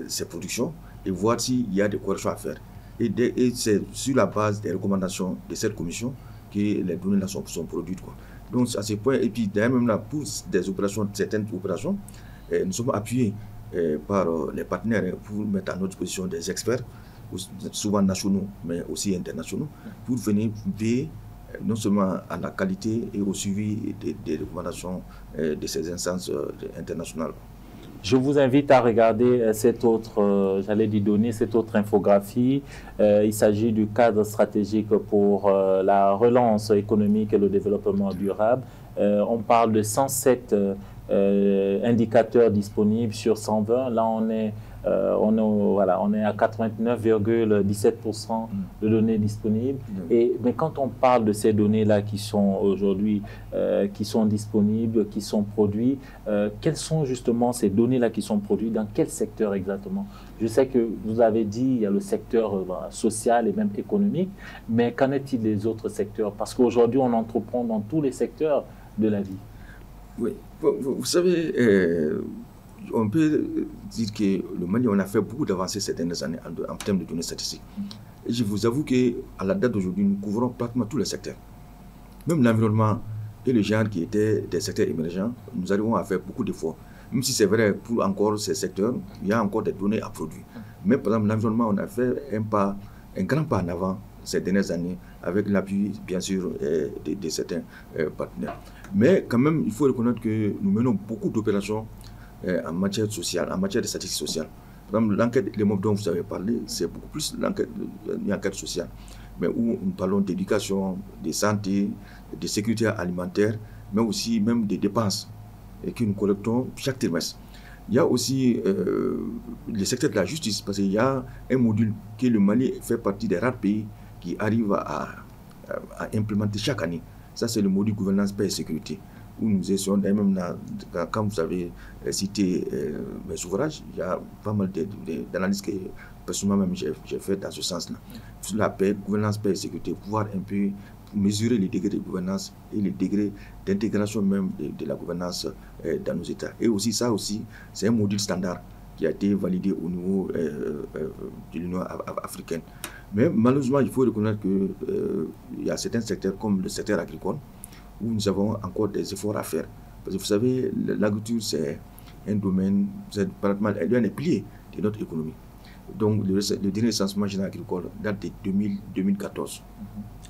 ces productions et voir s'il y a des corrections à faire. Et c'est sur la base des recommandations de cette commission que les données là sont produites, quoi. Donc à ce point, et puis d'ailleurs même là, pour certaines opérations, nous sommes appuyés par les partenaires pour mettre à notre disposition des experts, souvent nationaux, mais aussi internationaux, pour venir veiller non seulement à la qualité et au suivi des recommandations de ces instances internationales. Je vous invite à regarder cette autre, cette autre infographie. Il s'agit du cadre stratégique pour la relance économique et le développement durable. On parle de 107 indicateurs disponibles sur 120. Là, on est à 89,17% de données disponibles. Mais quand on parle de ces données-là qui sont aujourd'hui, qui sont disponibles, qui sont produites, quelles sont justement ces données-là qui sont produites, dans quel secteur exactement? Je sais que vous avez dit il y a le secteur social et même économique, mais qu'en est-il des autres secteurs? Parce qu'aujourd'hui, on entreprend dans tous les secteurs de la vie. Oui, vous savez, on peut dire que le Mali, on a fait beaucoup d'avancées ces dernières années en termes de données statistiques. Et je vous avoue qu'à la date d'aujourd'hui, nous couvrons pratiquement tous les secteurs. Même l'environnement et le genre qui étaient des secteurs émergents, nous arrivons à faire beaucoup d'efforts. Même si c'est vrai, pour encore ces secteurs, il y a encore des données à produire. Mais par exemple, l'environnement, on a fait un grand pas en avant ces dernières années, avec l'appui, bien sûr, de certains partenaires. Mais quand même, il faut reconnaître que nous menons beaucoup d'opérations en matière sociale, en matière de statistiques sociales. Par exemple, l'enquête, les mots dont vous avez parlé, c'est beaucoup plus une enquête sociale, mais où nous parlons d'éducation, de santé, de sécurité alimentaire, mais aussi même des dépenses que nous collectons chaque trimestre. Il y a aussi le secteur de la justice, parce qu'il y a un module que le Mali fait partie des rares pays qui arrivent à implémenter chaque année. Ça, c'est le module gouvernance, paix et sécurité, où nous essayons, même quand vous avez cité mes ouvrages, il y a pas mal d'analyses que personnellement même j'ai fait dans ce sens-là. Sur la paix, gouvernance, paix et sécurité, pouvoir un peu mesurer les degrés de gouvernance et les degrés d'intégration même de la gouvernance dans nos États. Et aussi, ça aussi, c'est un module standard qui a été validé au niveau de l'Union africaine. Mais malheureusement, il faut reconnaître qu'il y a certains secteurs comme le secteur agricole où nous avons encore des efforts à faire. Parce que vous savez, l'agriculture, c'est un domaine, c'est pratiquement l'un des piliers de notre économie. Donc, le dernier recensement général agricole date de 2014.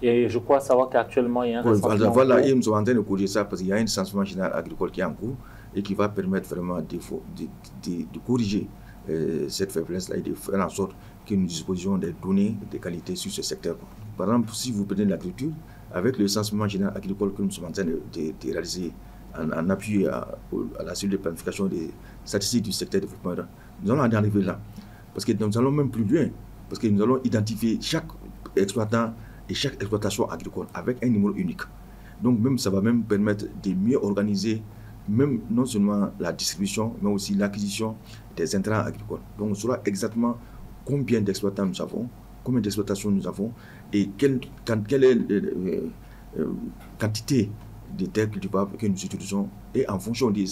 Et je crois savoir qu'actuellement, il y a un recensement. Voilà, et nous sommes en train de corriger ça parce qu'il y a un recensement général agricole qui est en cours et qui va permettre vraiment de corriger cette faiblesse-là et de faire en sorte que nous disposions des données de qualité sur ce secteur. Par exemple, si vous prenez l'agriculture, avec le recensement général agricole que nous sommes en train de réaliser en appui à la cellule de planification des statistiques du secteur de développement, nous allons en arriver là. Parce que nous allons même plus loin, parce que nous allons identifier chaque exploitant et chaque exploitation agricole avec un numéro unique. Donc même ça va même permettre de mieux organiser même non seulement la distribution, mais aussi l'acquisition des intrants agricoles. Donc on saura exactement combien d'exploitants nous avons, combien d'exploitations nous avons et quelle est la quantité de terres cultivables que nous utilisons et en fonction des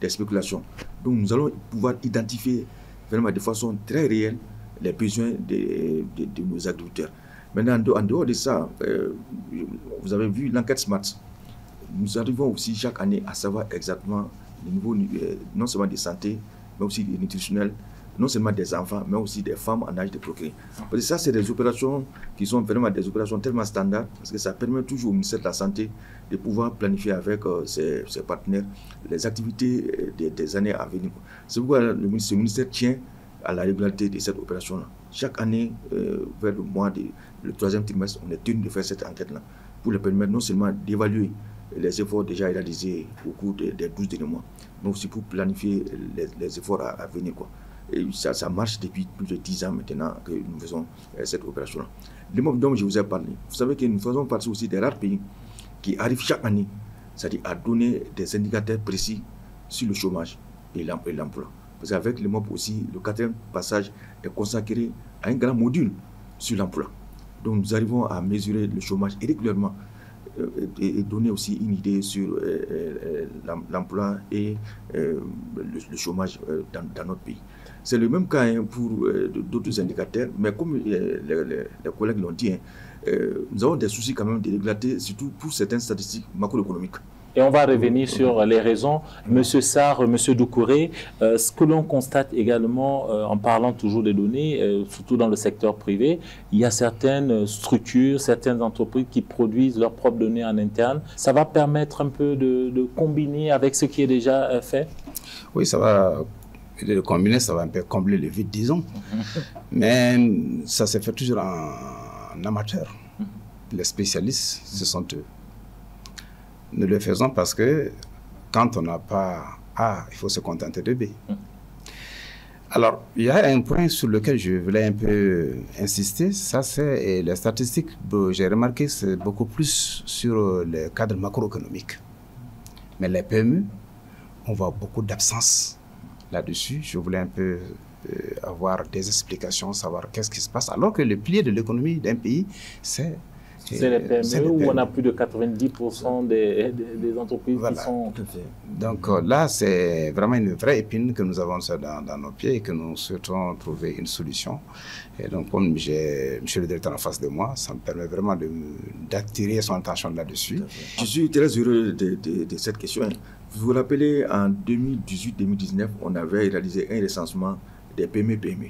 spéculations. Donc nous allons pouvoir identifier vraiment de façon très réelle les besoins de nos agriculteurs. Maintenant, en dehors de ça, vous avez vu l'enquête SMART. Nous arrivons aussi chaque année à savoir exactement le niveau non seulement de santé, mais aussi nutritionnel, non seulement des enfants, mais aussi des femmes en âge de procréer. Parce que ça, c'est des opérations qui sont vraiment des opérations tellement standards, parce que ça permet toujours au ministère de la Santé de pouvoir planifier avec ses partenaires les activités des années à venir. C'est pourquoi ce ministère tient à la régularité de cette opération-là. Chaque année, vers le troisième trimestre, on est tenu de faire cette enquête-là pour le permettre non seulement d'évaluer les efforts déjà réalisés au cours des 12 derniers mois, mais aussi pour planifier les efforts à venir, quoi. Et ça marche depuis plus de 10 ans maintenant que nous faisons cette opération-là. Le moment dont je vous ai parlé, vous savez que nous faisons partie aussi des rares pays qui arrivent chaque année, c'est-à-dire à donner des indicateurs précis sur le chômage et l'emploi. Parce qu'avec le MOP aussi, le 4e passage est consacré à un grand module sur l'emploi. Donc nous arrivons à mesurer le chômage régulièrement et donner aussi une idée sur l'emploi et le chômage dans notre pays. C'est le même cas pour d'autres indicateurs, mais comme les collègues l'ont dit, nous avons des soucis quand même de régularité, surtout pour certaines statistiques macroéconomiques. Et on va revenir sur les raisons. Monsieur Sarr, Monsieur Doucouré, ce que l'on constate également en parlant toujours des données, surtout dans le secteur privé, il y a certaines structures, certaines entreprises qui produisent leurs propres données en interne. Ça va permettre un peu de combiner avec ce qui est déjà fait? Oui, ça va combiner, ça va un peu combler le vide, disons. Mais ça se fait toujours en amateur. Les spécialistes, ce sont eux. Nous le faisons parce que quand on n'a pas A, il faut se contenter de B. Alors, il y a un point sur lequel je voulais un peu insister, ça c'est les statistiques, j'ai remarqué, c'est beaucoup plus sur le cadre macroéconomique. Mais les PME, on voit beaucoup d'absence là-dessus. Je voulais un peu avoir des explications, savoir qu'est-ce qui se passe, alors que le pilier de l'économie d'un pays, c'est les PME où on a plus de 90% des entreprises qui sont... Donc là, c'est vraiment une vraie épine que nous avons dans nos pieds et que nous souhaitons trouver une solution. Et donc, comme j'ai M. le directeur en face de moi, ça me permet vraiment d'attirer son attention là-dessus. Je suis très heureux de cette question. Vous vous rappelez, en 2018-2019, on avait réalisé un recensement des PME-PME.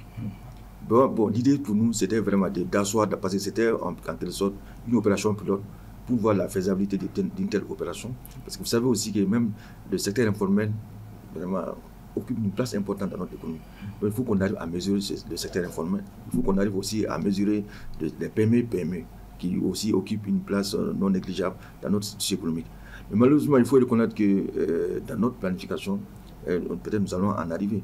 Bon, l'idée pour nous, c'était vraiment d'asseoir, parce que c'était en quelque sorte une opération pilote pour voir la faisabilité d'une telle opération. Parce que vous savez aussi que même le secteur informel vraiment occupe une place importante dans notre économie. Donc il faut qu'on arrive à mesurer le secteur informel. Il faut qu'on arrive aussi à mesurer les PME qui aussi occupent une place non négligeable dans notre tissu économique. Mais malheureusement, il faut reconnaître que dans notre planification, peut-être nous allons en arriver.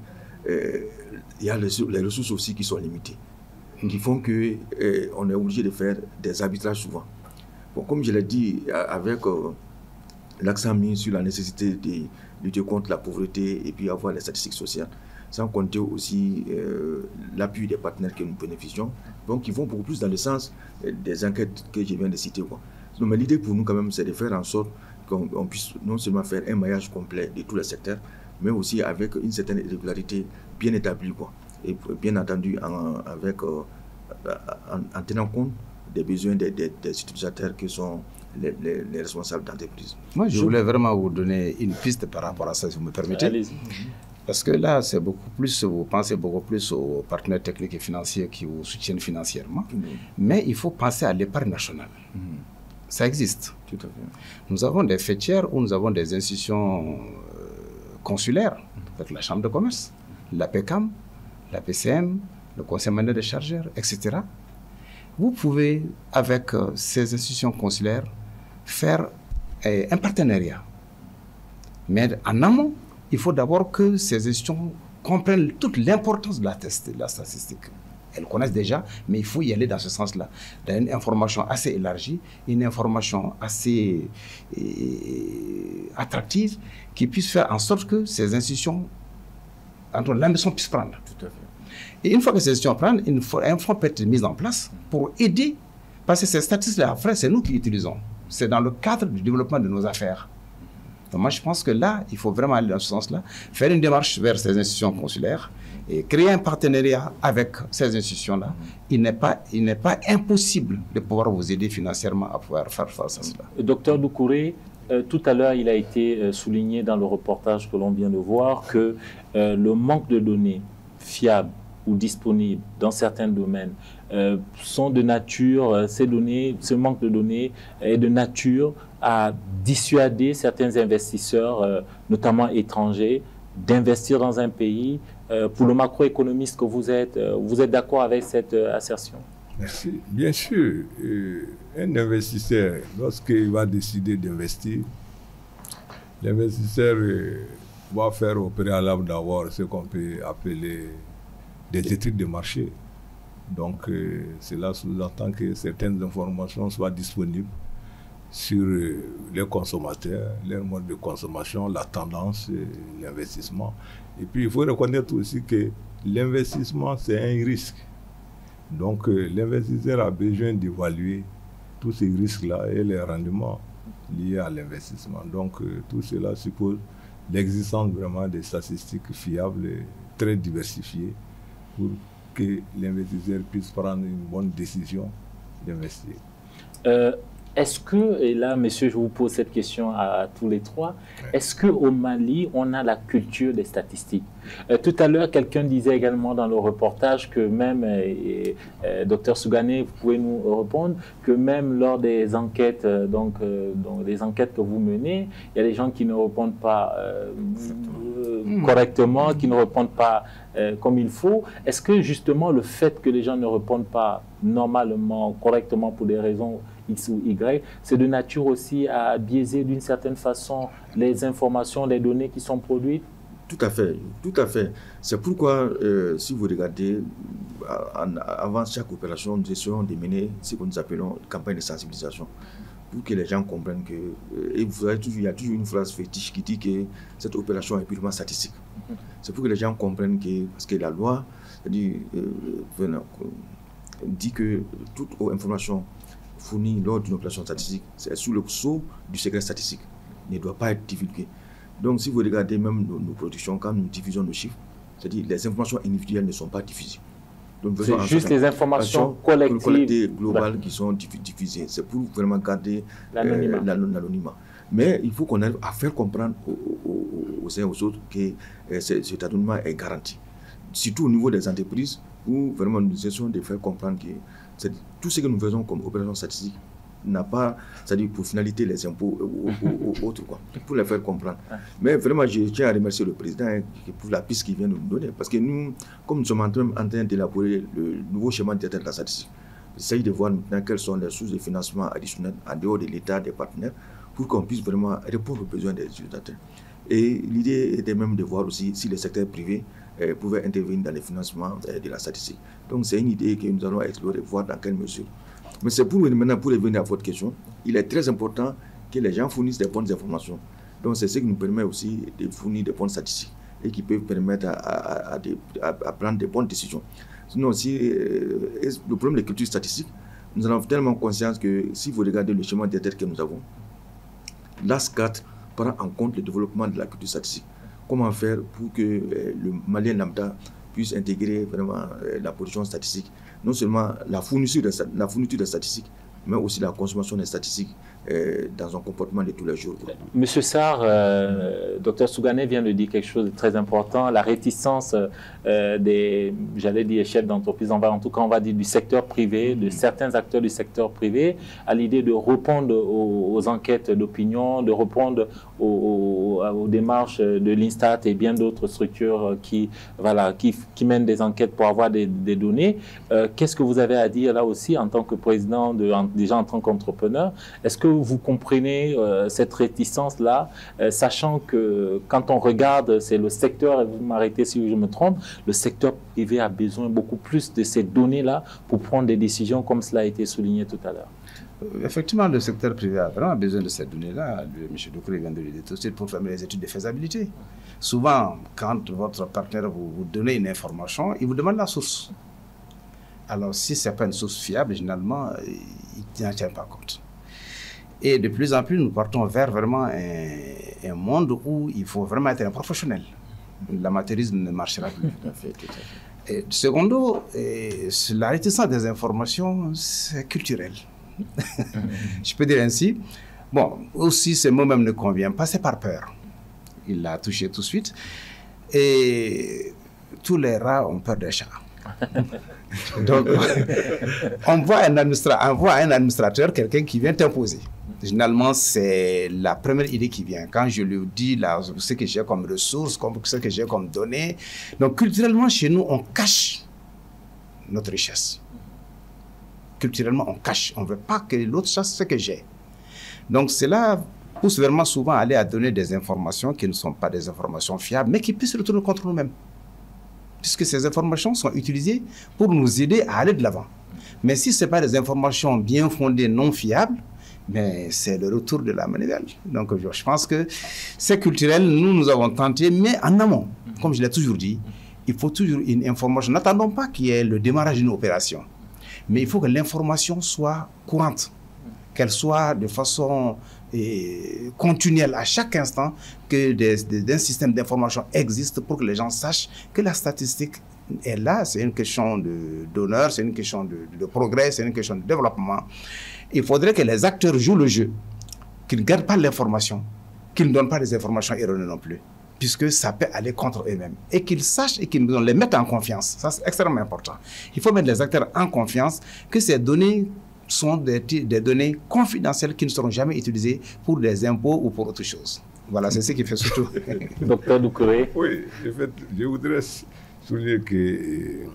Il y a les ressources aussi qui sont limitées, qui font qu'on est obligé de faire des arbitrages souvent. Bon, comme je l'ai dit, avec l'accent mis sur la nécessité de lutter contre la pauvreté et puis avoir les statistiques sociales, sans compter aussi l'appui des partenaires que nous bénéficions, donc qui vont beaucoup plus dans le sens des enquêtes que je viens de citer. Donc, mais l'idée pour nous quand même, c'est de faire en sorte qu'on puisse non seulement faire un maillage complet de tous les secteurs, mais aussi avec une certaine régularité bien établie, quoi. Et bien entendu en tenant compte des besoins des utilisateurs qui sont les responsables d'entreprise. Moi, je voulais vraiment vous donner une piste par rapport à ça, si vous me permettez. Allez-y. Parce que là, c'est beaucoup plus, vous pensez beaucoup plus aux partenaires techniques et financiers qui vous soutiennent financièrement, mais il faut penser à l'épargne nationale. Ça existe. Tout à fait. Nous avons des fêtières où nous avons des institutions consulaires, avec la Chambre de commerce, la PECAM, la PCM, le Conseil manuel des chargeurs, etc. Vous pouvez, avec ces institutions consulaires, faire un partenariat. Mais en amont, il faut d'abord que ces institutions comprennent toute l'importance de la statistique. Elles connaissent déjà, mais il faut y aller dans ce sens-là. Dans une information assez élargie, une information assez attractive, qui puisse faire en sorte que ces institutions, l'ambition puisse prendre. Tout à fait. Et une fois que ces institutions prennent, un fonds peut être mis en place pour aider, parce que ces statistiques-là, après, c'est nous qui utilisons. C'est dans le cadre du développement de nos affaires. Donc moi, je pense que là, il faut vraiment aller dans ce sens-là, faire une démarche vers ces institutions consulaires et créer un partenariat avec ces institutions-là. Il n'est pas impossible de pouvoir vous aider financièrement à pouvoir faire face à cela. Docteur Doucouré, tout à l'heure, il a été souligné dans le reportage que l'on vient de voir que le manque de données fiables ou disponibles dans certains domaines sont de nature, ce manque de données est de nature à dissuader certains investisseurs, notamment étrangers, d'investir dans un pays Pour le macroéconomiste que vous êtes d'accord avec cette assertion? Merci. Bien sûr, un investisseur, lorsqu'il va décider d'investir, l'investisseur va faire au préalable d'abord ce qu'on peut appeler des études de marché. Donc, cela sous-entend que certaines informations soient disponibles sur les consommateurs, leur mode de consommation, la tendance, l'investissement. Et puis, il faut reconnaître aussi que l'investissement, c'est un risque. Donc, l'investisseur a besoin d'évaluer tous ces risques-là et les rendements liés à l'investissement. Donc, tout cela suppose l'existence vraiment des statistiques fiables et très diversifiées pour que l'investisseur puisse prendre une bonne décision d'investir. Est-ce que, et là, monsieur, je vous pose cette question à tous les trois, est-ce qu'au Mali, on a la culture des statistiques? Tout à l'heure, quelqu'un disait également dans le reportage que même, Dr Sougané, vous pouvez nous répondre, que même lors des enquêtes, donc les enquêtes que vous menez, il y a des gens qui ne répondent pas correctement, qui ne répondent pas comme il faut. Est-ce que justement le fait que les gens ne répondent pas normalement, correctement pour des raisons X ou Y, c'est de nature aussi à biaiser d'une certaine façon les informations, les données qui sont produites? Tout à fait, tout à fait. C'est pourquoi, si vous regardez, avant chaque opération, nous essayons de mener ce que nous appelons une campagne de sensibilisation pour que les gens comprennent que, et vous savez, il y a toujours une phrase fétiche qui dit que cette opération est purement statistique. C'est pour que les gens comprennent que, parce que la loi dit que toute information fournie lors d'une opération statistique, c'est sous le sceau du secret statistique, ne doit pas être divulguée. Donc, si vous regardez même nos productions, quand nous diffusons nos chiffres, c'est-à-dire les informations individuelles ne sont pas diffusées. C'est juste les informations collectives globales qui sont diffusées. C'est pour vraiment garder l'anonymat. Mais il faut qu'on arrive à faire comprendre aux uns et aux autres que cet anonymat est garanti. Surtout au niveau des entreprises, où vraiment nous essayons de faire comprendre que tout ce que nous faisons comme opération statistique n'a pas, c'est-à-dire pour finalité les impôts ou autre, quoi, pour les faire comprendre. Mais vraiment, je tiens à remercier le président pour la piste qu'il vient de nous donner, parce que nous, comme nous sommes en train d'élaborer le nouveau schéma de la statistique, il s'agit de voir maintenant quelles sont les sources de financement additionnelles en dehors de l'État, des partenaires, pour qu'on puisse vraiment répondre aux besoins des utilisateurs. Et l'idée était même de voir aussi si le secteur privé pouvait intervenir dans les financements de la statistique. Donc c'est une idée que nous allons explorer, voir dans quelle mesure. Mais c'est maintenant, pour revenir à votre question, il est très important que les gens fournissent des bonnes informations. Donc c'est ce qui nous permet aussi de fournir des bonnes statistiques et qui peuvent permettre à prendre des bonnes décisions. Sinon, le problème de culture statistique, nous avons tellement conscience que si vous regardez le schéma de tête que nous avons, l'AS4 prend en compte le développement de la culture statistique. Comment faire pour que le Malien lambda puisse intégrer vraiment la production statistique, non seulement la fourniture de statistiques, mais aussi la consommation des statistiques dans un comportement de tous les jours. Monsieur Sarr, Dr Sougané vient de dire quelque chose de très important, la réticence des, j'allais dire, chefs d'entreprise, en tout cas on va dire du secteur privé, de certains acteurs du secteur privé, à l'idée de répondre aux enquêtes d'opinion, de répondre aux démarches de l'Instat et bien d'autres structures qui mènent des enquêtes pour avoir des données. Qu'est-ce que vous avez à dire là aussi en tant que président, déjà en tant qu'entrepreneur? Est-ce que vous comprenez cette réticence-là, sachant que quand on regarde, c'est le secteur, et vous m'arrêtez si je me trompe, le secteur privé a besoin beaucoup plus de ces données-là pour prendre des décisions comme cela a été souligné tout à l'heure. Effectivement, le secteur privé a vraiment besoin de ces données-là. M. Doucouré vient de le dire tout de suite pour faire les études de faisabilité. Souvent, quand votre partenaire vous donne une information, il vous demande la source. Alors, si ce n'est pas une source fiable, généralement, il n'en tient pas compte. Et de plus en plus, nous partons vers vraiment un monde où il faut vraiment être un professionnel. L'amateurisme ne marchera plus. Tout à fait, tout à fait. Et secondo, la réticence des informations, c'est culturel. Je peux dire ainsi. Bon, aussi, ce mot même ne convient pas, c'est par peur. Il l'a touché tout de suite. Et tous les rats ont peur des chats. Donc, on voit un administrateur, quelqu'un qui vient t'imposer. généralement, c'est la première idée qui vient. Quand je lui dis là, ce que j'ai comme ressources, ce que j'ai comme données. Donc, culturellement, chez nous, on cache notre richesse. Culturellement, on cache. On ne veut pas que l'autre sache ce que j'ai. Donc, cela pousse vraiment souvent à aller à donner des informations qui ne sont pas des informations fiables, mais qui puissent se retourner contre nous-mêmes. Puisque ces informations sont utilisées pour nous aider à aller de l'avant. Mais si ce n'est pas des informations bien fondées, non fiables, mais c'est le retour de la manivelle. Donc je pense que c'est culturel, nous avons tenté, mais en amont, comme je l'ai toujours dit, il faut toujours une information. N'attendons pas qu'il y ait le démarrage d'une opération, mais il faut que l'information soit courante, qu'elle soit de façon continuelle à chaque instant, qu'un système d'information existe pour que les gens sachent que la statistique est là. C'est une question d'honneur, c'est une question de progrès, c'est une question de développement. Il faudrait que les acteurs jouent le jeu, qu'ils ne gardent pas l'information, qu'ils ne donnent pas des informations erronées non plus, puisque ça peut aller contre eux-mêmes. Et qu'ils sachent et qu'ils les mettent en confiance. Ça, c'est extrêmement important. Il faut mettre les acteurs en confiance que ces données sont des données confidentielles qui ne seront jamais utilisées pour des impôts ou pour autre chose. Voilà, c'est ce qui fait surtout. Docteur Doucouré. Oui, en fait, je voudrais souligner que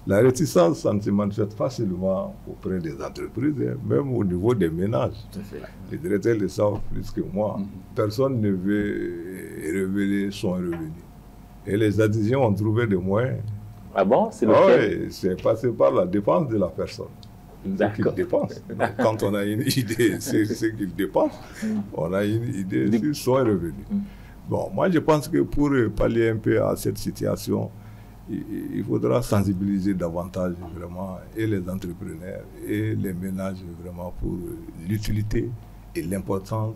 la réticence, ça ne se manifeste pas seulement auprès des entreprises, même au niveau des ménages. Les directeurs le savent plus que moi. Personne ne veut révéler son revenu. Et les adhésions ont trouvé des moyens. Ah bon? C'est lequel? Oui, c'est passé par la dépense de la personne. Ce qu'il dépense. Quand on a une idée, c'est ce qu'il dépense, on a une idée sur son revenu. Bon, moi je pense que pour pallier un peu à cette situation, il faudra sensibiliser davantage vraiment et les entrepreneurs et les ménages vraiment pour l'utilité et l'importance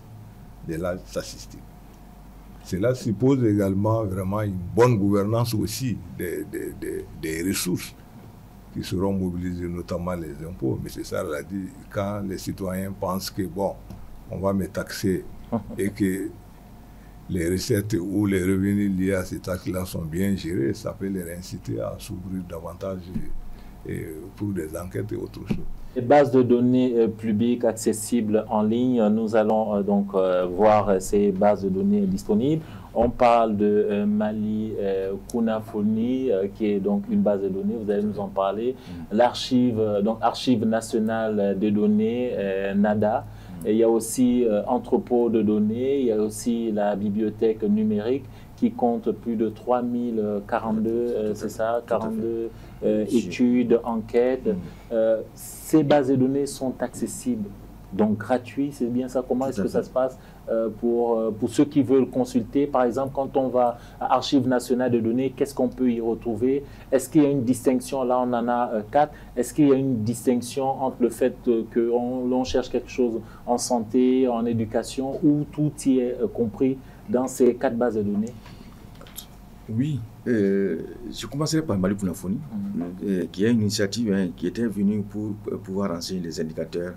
de la statistique. Cela suppose également vraiment une bonne gouvernance aussi des ressources qui seront mobilisées, notamment les impôts. M. Sarr l'a dit, quand les citoyens pensent que bon, on va me taxer et que les recettes ou les revenus liés à ces taxes-là sont bien gérés, ça peut les inciter à s'ouvrir davantage pour des enquêtes et autre chose. Les bases de données publiques accessibles en ligne, nous allons donc voir ces bases de données disponibles. On parle de Mali Kunafoni, qui est donc une base de données, vous allez nous en parler. L'archive, donc Archive nationale des données, NADA. Et il y a aussi entrepôt de données, il y a aussi la bibliothèque numérique qui compte plus de 3042, c'est ça, 42 études, enquêtes. Ces bases de données sont accessibles, donc gratuites, c'est bien ça. Comment est-ce que ça se passe pour ceux qui veulent consulter? Par exemple, quand on va à Archives nationales de données, qu'est-ce qu'on peut y retrouver? Est-ce qu'il y a une distinction? Là, on en a 4. Est-ce qu'il y a une distinction entre le fait que l'on cherche quelque chose en santé, en éducation, ou tout y est compris dans ces 4 bases de données? Oui, je commencerai par Mali Kunafoni, qui est une initiative qui était venue pour pouvoir renseigner les indicateurs.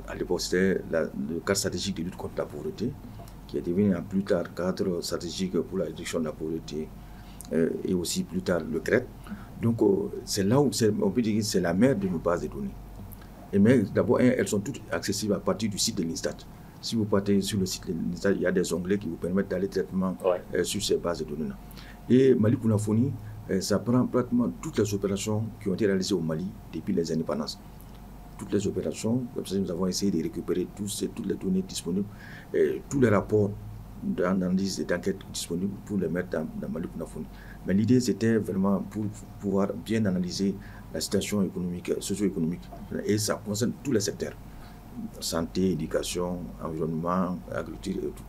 À l'époque, c'était le cadre stratégique de lutte contre la pauvreté, qui est devenu plus tard cadre stratégique pour la réduction de la pauvreté, et aussi plus tard le CRED. Donc, c'est là où on peut dire que c'est la mère de nos bases de données. Mais d'abord, elles sont toutes accessibles à partir du site de l'INSTAT. Si vous partez sur le site de l'INSTAT, il y a des onglets qui vous permettent d'aller traitement sur ces bases de données-là. Et Mali Kunafoni, ça prend pratiquement toutes les opérations qui ont été réalisées au Mali depuis les indépendances. Toutes les opérations, comme ça nous avons essayé de récupérer toutes les données disponibles, tous les rapports d'analyse et d'enquête disponibles pour les mettre dans Mali Kunafoni. Mais l'idée, c'était vraiment pour pouvoir bien analyser la situation économique, socio-économique. Et ça concerne tous les secteurs. Santé, éducation, environnement, agriculture et tout.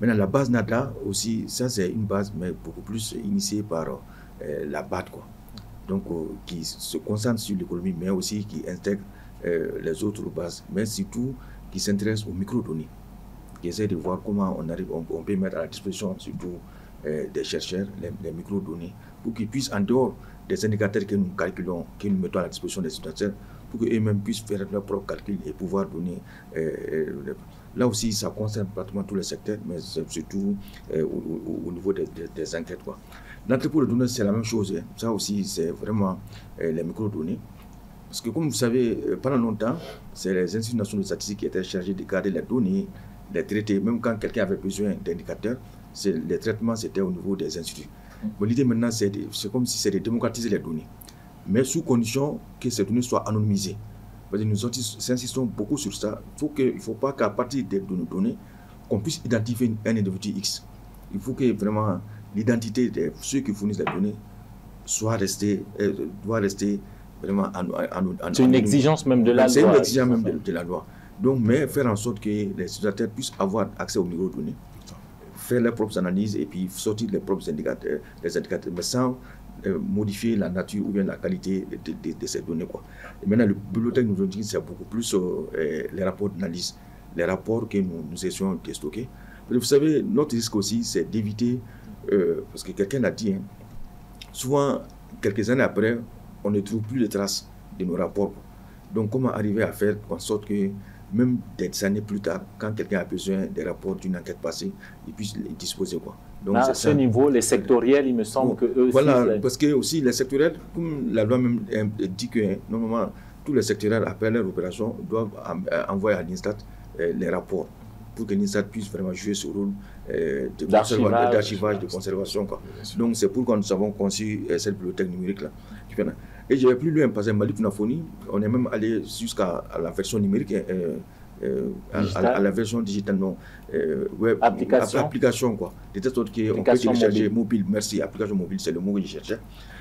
Maintenant, la base NADA aussi, ça c'est une base, mais beaucoup plus initiée par la BAD, quoi. Donc, qui se concentre sur l'économie, mais aussi qui intègre les autres bases, mais surtout qui s'intéresse aux microdonnées, qui essaie de voir comment on peut mettre à la disposition surtout des chercheurs les microdonnées, pour qu'ils puissent, en dehors des indicateurs que nous calculons, que nous mettons à la disposition des utilisateurs, pour qu'eux-mêmes puissent faire leurs propres calculs et pouvoir donner. Là aussi, ça concerne pratiquement tous les secteurs, mais surtout au niveau des enquêtes, quoi. L'entrepôt de données, c'est la même chose. Ça aussi, c'est vraiment les microdonnées. Parce que comme vous savez, pendant longtemps, c'est les instituts nationaux de statistique qui étaient chargés de garder les données, les traiter. Même quand quelqu'un avait besoin d'indicateurs, les traitements c'était au niveau des instituts. Bon, l'idée maintenant, c'est comme si c'était de démocratiser les données, mais sous condition que ces données soient anonymisées. Parce que nous insistons beaucoup sur ça. Il ne faut pas qu'à partir de nos données, qu'on puisse identifier un individu X. Il faut que vraiment l'identité de ceux qui fournissent les données doit rester vraiment c'est une exigence même de la loi. C'est une exigence même de la loi. Donc, mais faire en sorte que les utilisateurs puissent avoir accès aux microdonnées, faire leurs propres analyses et puis sortir les propres indicateurs, mais sans modifier la nature ou bien la qualité de ces données, quoi. Et maintenant, le bibliothèque nous dit que c'est beaucoup plus les rapports d'analyse, les rapports que nous essayons de stocker. Mais vous savez, notre risque aussi, c'est d'éviter, parce que quelqu'un l'a dit, hein, souvent, quelques années après, on ne trouve plus de traces de nos rapports. Donc, comment arriver à faire en sorte que, même des années plus tard, quand quelqu'un a besoin des rapports d'une enquête passée, il puisse les disposer, quoi. Donc, à ce niveau, les sectoriels, il me semble que eux voilà, aussi... parce que aussi, les sectoriels, comme la loi même dit que, normalement, tous les sectoriels, après leur opération, doivent envoyer à l'INSTAT les rapports, pour que l'INSTAT puisse vraiment jouer ce rôle d'archivage, de conservation, quoi. Donc, c'est pourquoi nous avons conçu cette bibliothèque numérique-là. Et je vais plus loin, parce que Mali Funafoni, on est même allé jusqu'à la version numérique, à la version digitale, non, web, application, quoi. De telle sorte qu'on peut télécharger mobile, merci, application mobile, c'est le mot que je cherchais.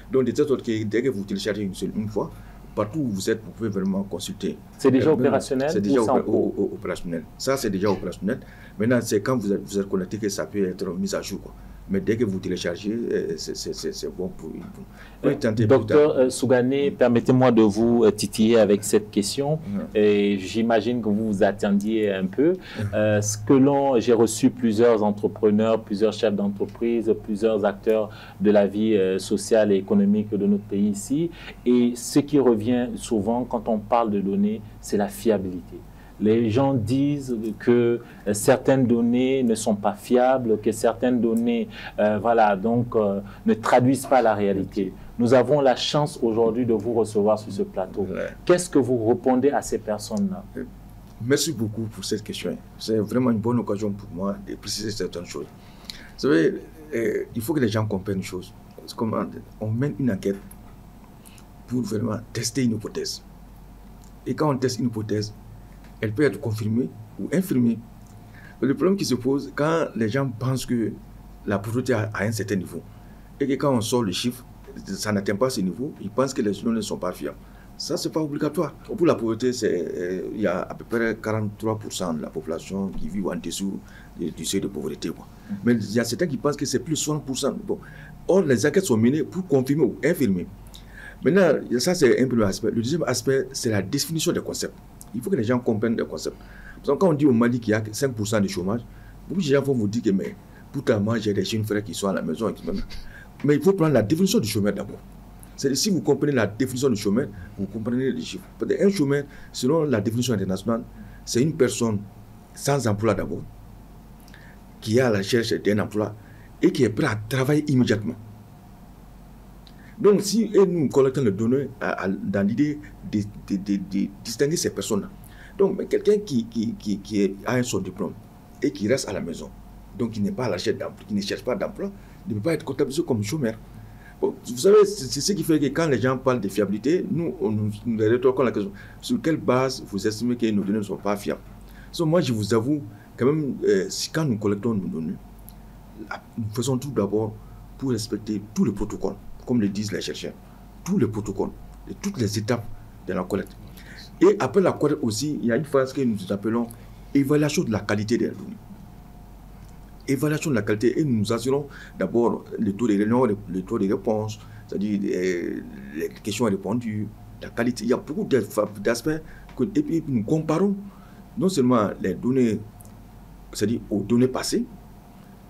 Donc, de telle sorte que dès que vous téléchargez une fois, partout où vous êtes, vous pouvez vraiment consulter. C'est déjà opérationnel? C'est déjà opérationnel. Ça, c'est déjà opérationnel. Maintenant, c'est quand vous êtes connecté que ça peut être mis à jour, quoi. Mais dès que vous téléchargez, c'est bon pour vous. Docteur Sougané, permettez-moi de vous titiller avec cette question. Et j'imagine que vous vous attendiez un peu. J'ai reçu plusieurs entrepreneurs, plusieurs chefs d'entreprise, plusieurs acteurs de la vie sociale et économique de notre pays ici. Et ce qui revient souvent quand on parle de données, c'est la fiabilité. Les gens disent que certaines données ne sont pas fiables, que certaines données ne traduisent pas la réalité. Nous avons la chance aujourd'hui de vous recevoir sur ce plateau. Qu'est-ce que vous répondez à ces personnes-là? Merci beaucoup pour cette question. C'est vraiment une bonne occasion pour moi de préciser certaines choses. Vous savez, il faut que les gens comprennent une chose. On mène une enquête pour vraiment tester une hypothèse. Et quand on teste une hypothèse, elle peut être confirmée ou infirmée. Le problème qui se pose quand les gens pensent que la pauvreté a un certain niveau et que quand on sort le chiffre, ça n'atteint pas ce niveau, ils pensent que les données ne sont pas fiables. Ça, ce n'est pas obligatoire. Pour la pauvreté, il y a à peu près 43% de la population qui vit en dessous du seuil de pauvreté, quoi. Mais il y a certains qui pensent que c'est plus 60%. Bon. Or, les enquêtes sont menées pour confirmer ou infirmer. Maintenant, ça, c'est un premier aspect. Le deuxième aspect, c'est la définition des concepts. Il faut que les gens comprennent les concepts. Parce que quand on dit au Mali qu'il y a 5% de chômage, beaucoup de gens vont vous dire que mais, pourtant, moi, j'ai des jeunes frères qui sont à la maison. Mais il faut prendre la définition du chômeur d'abord. C'est-à-dire, si vous comprenez la définition du chômeur, vous comprenez les chiffres. Parce qu'un chômeur, selon la définition internationale, c'est une personne sans emploi d'abord, qui est à la recherche d'un emploi et qui est prêt à travailler immédiatement. Donc, si nous collectons les données dans l'idée de distinguer ces personnes-là, donc quelqu'un qui a son diplôme et qui reste à la maison, donc qui n'est pas à la recherche d'emploi, qui ne cherche pas d'emploi, ne peut pas être comptabilisé comme chômeur. Bon, vous savez, c'est ce qui fait que quand les gens parlent de fiabilité, nous rétorquons la question, sur quelle base vous estimez que nos données ne sont pas fiables? Donc, moi, je vous avoue, quand même, quand nous collectons nos données, nous faisons tout d'abord pour respecter tous les protocoles, comme le disent les chercheurs, tous les protocoles, et toutes les étapes de la collecte. Et après la collecte aussi, il y a une phase que nous appelons évaluation de la qualité des données. Évaluation de la qualité, et nous nous assurons d'abord le taux de réponse, c'est-à-dire les questions répondues, la qualité. Il y a beaucoup d'aspects, et puis nous comparons non seulement les données, c'est-à-dire aux données passées,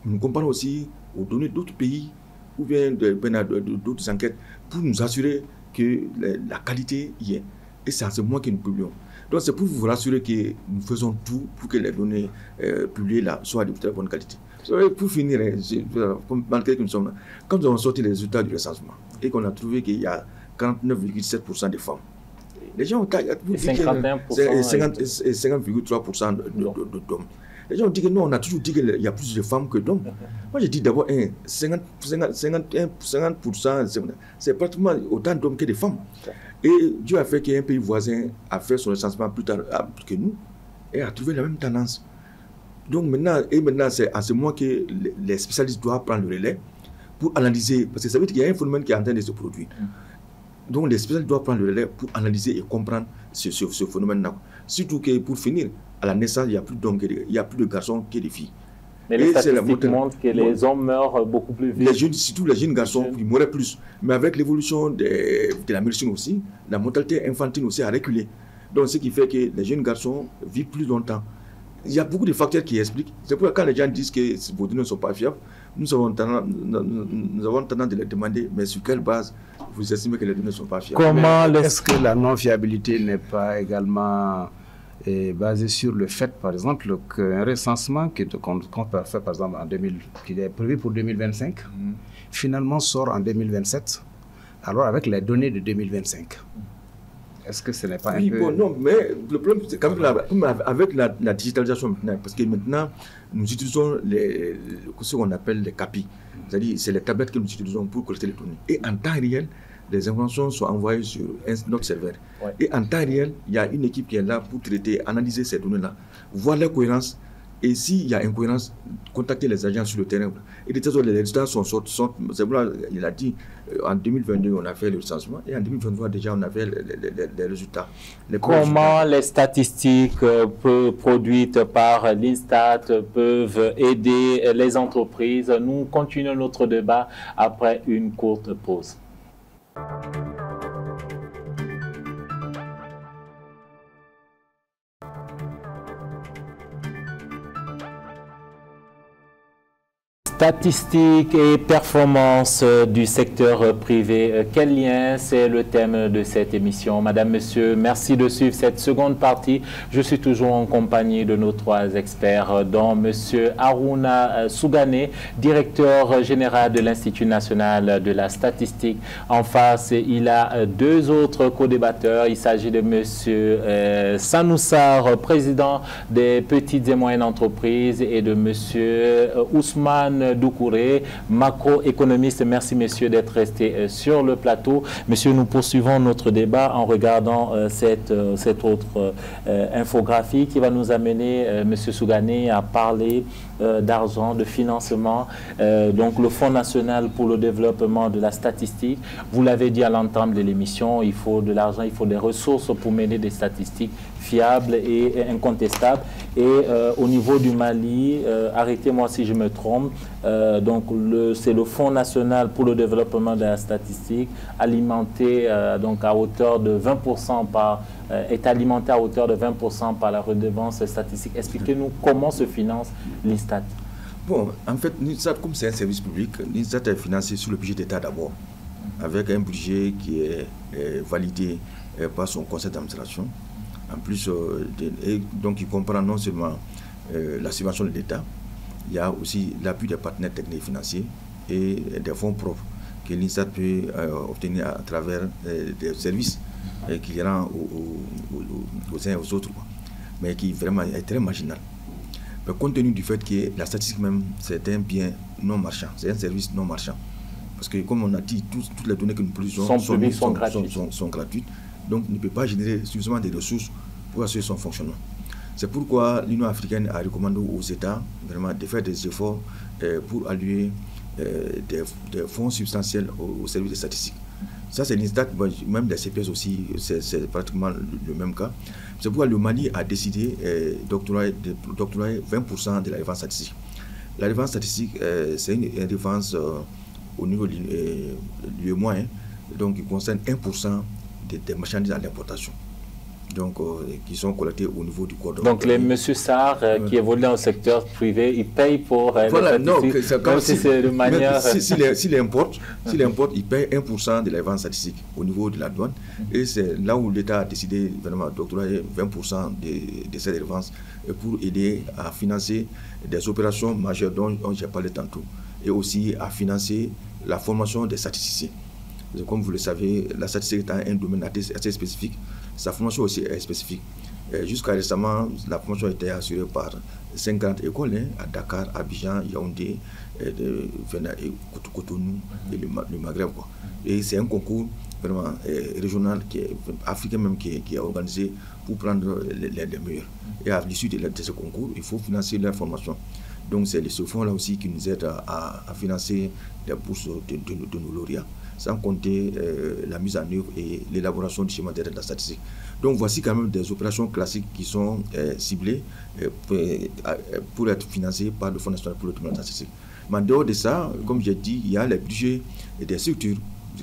nous comparons aussi aux données d'autres pays, ou bien d'autres enquêtes, pour nous assurer que la qualité y est. Et c'est à ce moment que nous publions. Donc c'est pour vous rassurer que nous faisons tout pour que les données publiées là soient de très bonne qualité. Pour finir, malgré que nous sommes là, quand nous avons sorti les résultats du recensement et qu'on a trouvé qu'il y a 49,7% de femmes Les gens ont 50,3% d'hommes. Les gens ont dit que non, on a toujours dit qu'il y a plus de femmes que d'hommes. Moi, je dis d'abord, 50%, c'est pratiquement autant d'hommes que de femmes. Et Dieu a fait qu'un pays voisin a fait son recensement plus tard que nous et a trouvé la même tendance. Donc maintenant, c'est à ce moment que les spécialistes doivent prendre le relais pour analyser, parce que ça veut dire qu'il y a un phénomène qui est en train de se produire. Donc les spécialistes doivent prendre le relais pour analyser et comprendre ce phénomène-là. Surtout que pour finir, à la naissance, il y a plus d'hommes, il y a plus de garçons que de filles. Mais les statistiques montrent que les hommes meurent beaucoup plus vite. Surtout les jeunes garçons, ils mourraient plus. Mais avec l'évolution de la médecine aussi, la mortalité infantile aussi a reculé. Donc ce qui fait que les jeunes garçons vivent plus longtemps. Il y a beaucoup de facteurs qui expliquent. C'est pourquoi quand les gens disent que vos données ne sont pas fiables, nous avons tendance de les demander, mais sur quelle base vous estimez que les données ne sont pas fiables? Est-ce que la non-fiabilité n'est pas également basée sur le fait, par exemple, qu'un recensement qu'on peut faire, par exemple, qui est prévu pour 2025, finalement sort en 2027, alors avec les données de 2025? Est-ce que ce n'est pas un peu... Bon, non, mais le problème, c'est quand même avec la digitalisation maintenant, parce que maintenant, nous utilisons ce qu'on appelle les CAPI. C'est-à-dire, c'est les tablettes que nous utilisons pour collecter les données. Et en temps réel, les informations sont envoyées sur notre serveur. Ouais. Et en temps réel, il y a une équipe qui est là pour traiter, analyser ces données-là, voir leur cohérence. Et s'il y a incohérence, contacter les agents sur le terrain. Et de toute façon, les résultats sont c'est pourquoi il a dit, en 2022, on a fait le recensement, et en 2023, déjà, on a fait les résultats. Comment les statistiques produites par l'INSTAT peuvent aider les entreprises? Nous continuons notre débat après une courte pause. Statistiques et performances du secteur privé, quel lien? C'est le thème de cette émission. Madame, Monsieur, merci de suivre cette seconde partie. Je suis toujours en compagnie de nos trois experts, dont Monsieur Haruna Sougané, directeur général de l'Institut national de la statistique. En face, il a deux autres co-débatteurs. Il s'agit de Monsieur Sanoussar, président des petites et moyennes entreprises, et de Monsieur Ousmane Doucouré, macroéconomiste. Merci, messieurs, d'être restés sur le plateau. Messieurs, nous poursuivons notre débat en regardant cette autre infographie qui va nous amener, monsieur Sougané, à parler d'argent, de financement. Donc, le Fonds national pour le développement de la statistique. Vous l'avez dit à l'entame de l'émission, il faut de l'argent, il faut des ressources pour mener des statistiques fiables et incontestables. Et au niveau du Mali, arrêtez-moi si je me trompe, donc c'est le Fonds national pour le développement de la statistique, alimenté donc à hauteur de 20% est alimenté à hauteur de 20% par la redevance statistique. Expliquez-nous comment se finance l'INSTAT. Bon, en fait, l'INSTAT, comme c'est un service public, l'INSTAT est financé sur le budget d'État d'abord, avec un budget qui est validé par son conseil d'administration. En plus, donc il comprend non seulement la subvention de l'État, il y a aussi l'appui des partenaires techniques et financiers et des fonds propres que l'INSTAT peut obtenir à travers des services qu'il rend aux uns et aux autres, mais qui vraiment est très marginal. Mais compte tenu du fait que la statistique même, c'est un bien non marchand, c'est un service non marchand. Parce que comme on a dit, toutes les données que nous produisons sont gratuites. Donc, ne peut pas générer suffisamment de ressources pour assurer son fonctionnement. C'est pourquoi l'Union africaine a recommandé aux États vraiment de faire des efforts pour allouer des fonds substantiels au service des statistiques. Ça, c'est l'INSTAT, même des CPS aussi, c'est pratiquement le même cas. C'est pourquoi le Mali a décidé d'octroyer 20% de la défense statistique. La défense statistique, c'est une défense au niveau de l'UEMOA, donc qui concerne 1% des marchandises à l'importation, donc qui sont collectées au niveau du cordon. Donc les monsieur Sarr qui évoluent dans le secteur privé, ils payent pour voilà, non, comme si c'est de manière... S'il importe, il paye 1% de la vente statistique au niveau de la douane, et c'est là où l'État a décidé vraiment d'octroyer 20% de cette dépenses pour aider à financer des opérations majeures dont j'ai parlé tantôt, et aussi à financer la formation des statisticiens. Comme vous le savez, la statistique est un domaine assez spécifique. sa formation aussi est spécifique. Jusqu'à récemment, la formation était assurée par 50 écoles à Dakar, Abidjan, Yaoundé, Cotonou et le Maghreb. Quoi. Et c'est un concours vraiment régional, africain même, qui est organisé pour prendre les meilleurs. Et à l'issue de ce concours, il faut financer leur formation. Donc c'est ce fonds-là aussi qui nous aide à financer les bourses de nos lauréats, sans compter la mise en œuvre et l'élaboration du schéma de la statistique. Donc voici quand même des opérations classiques qui sont ciblées pour être financées par le Fonds national pour le développement statistique. Mais en dehors de ça, comme j'ai dit, il y a les budgets des structures,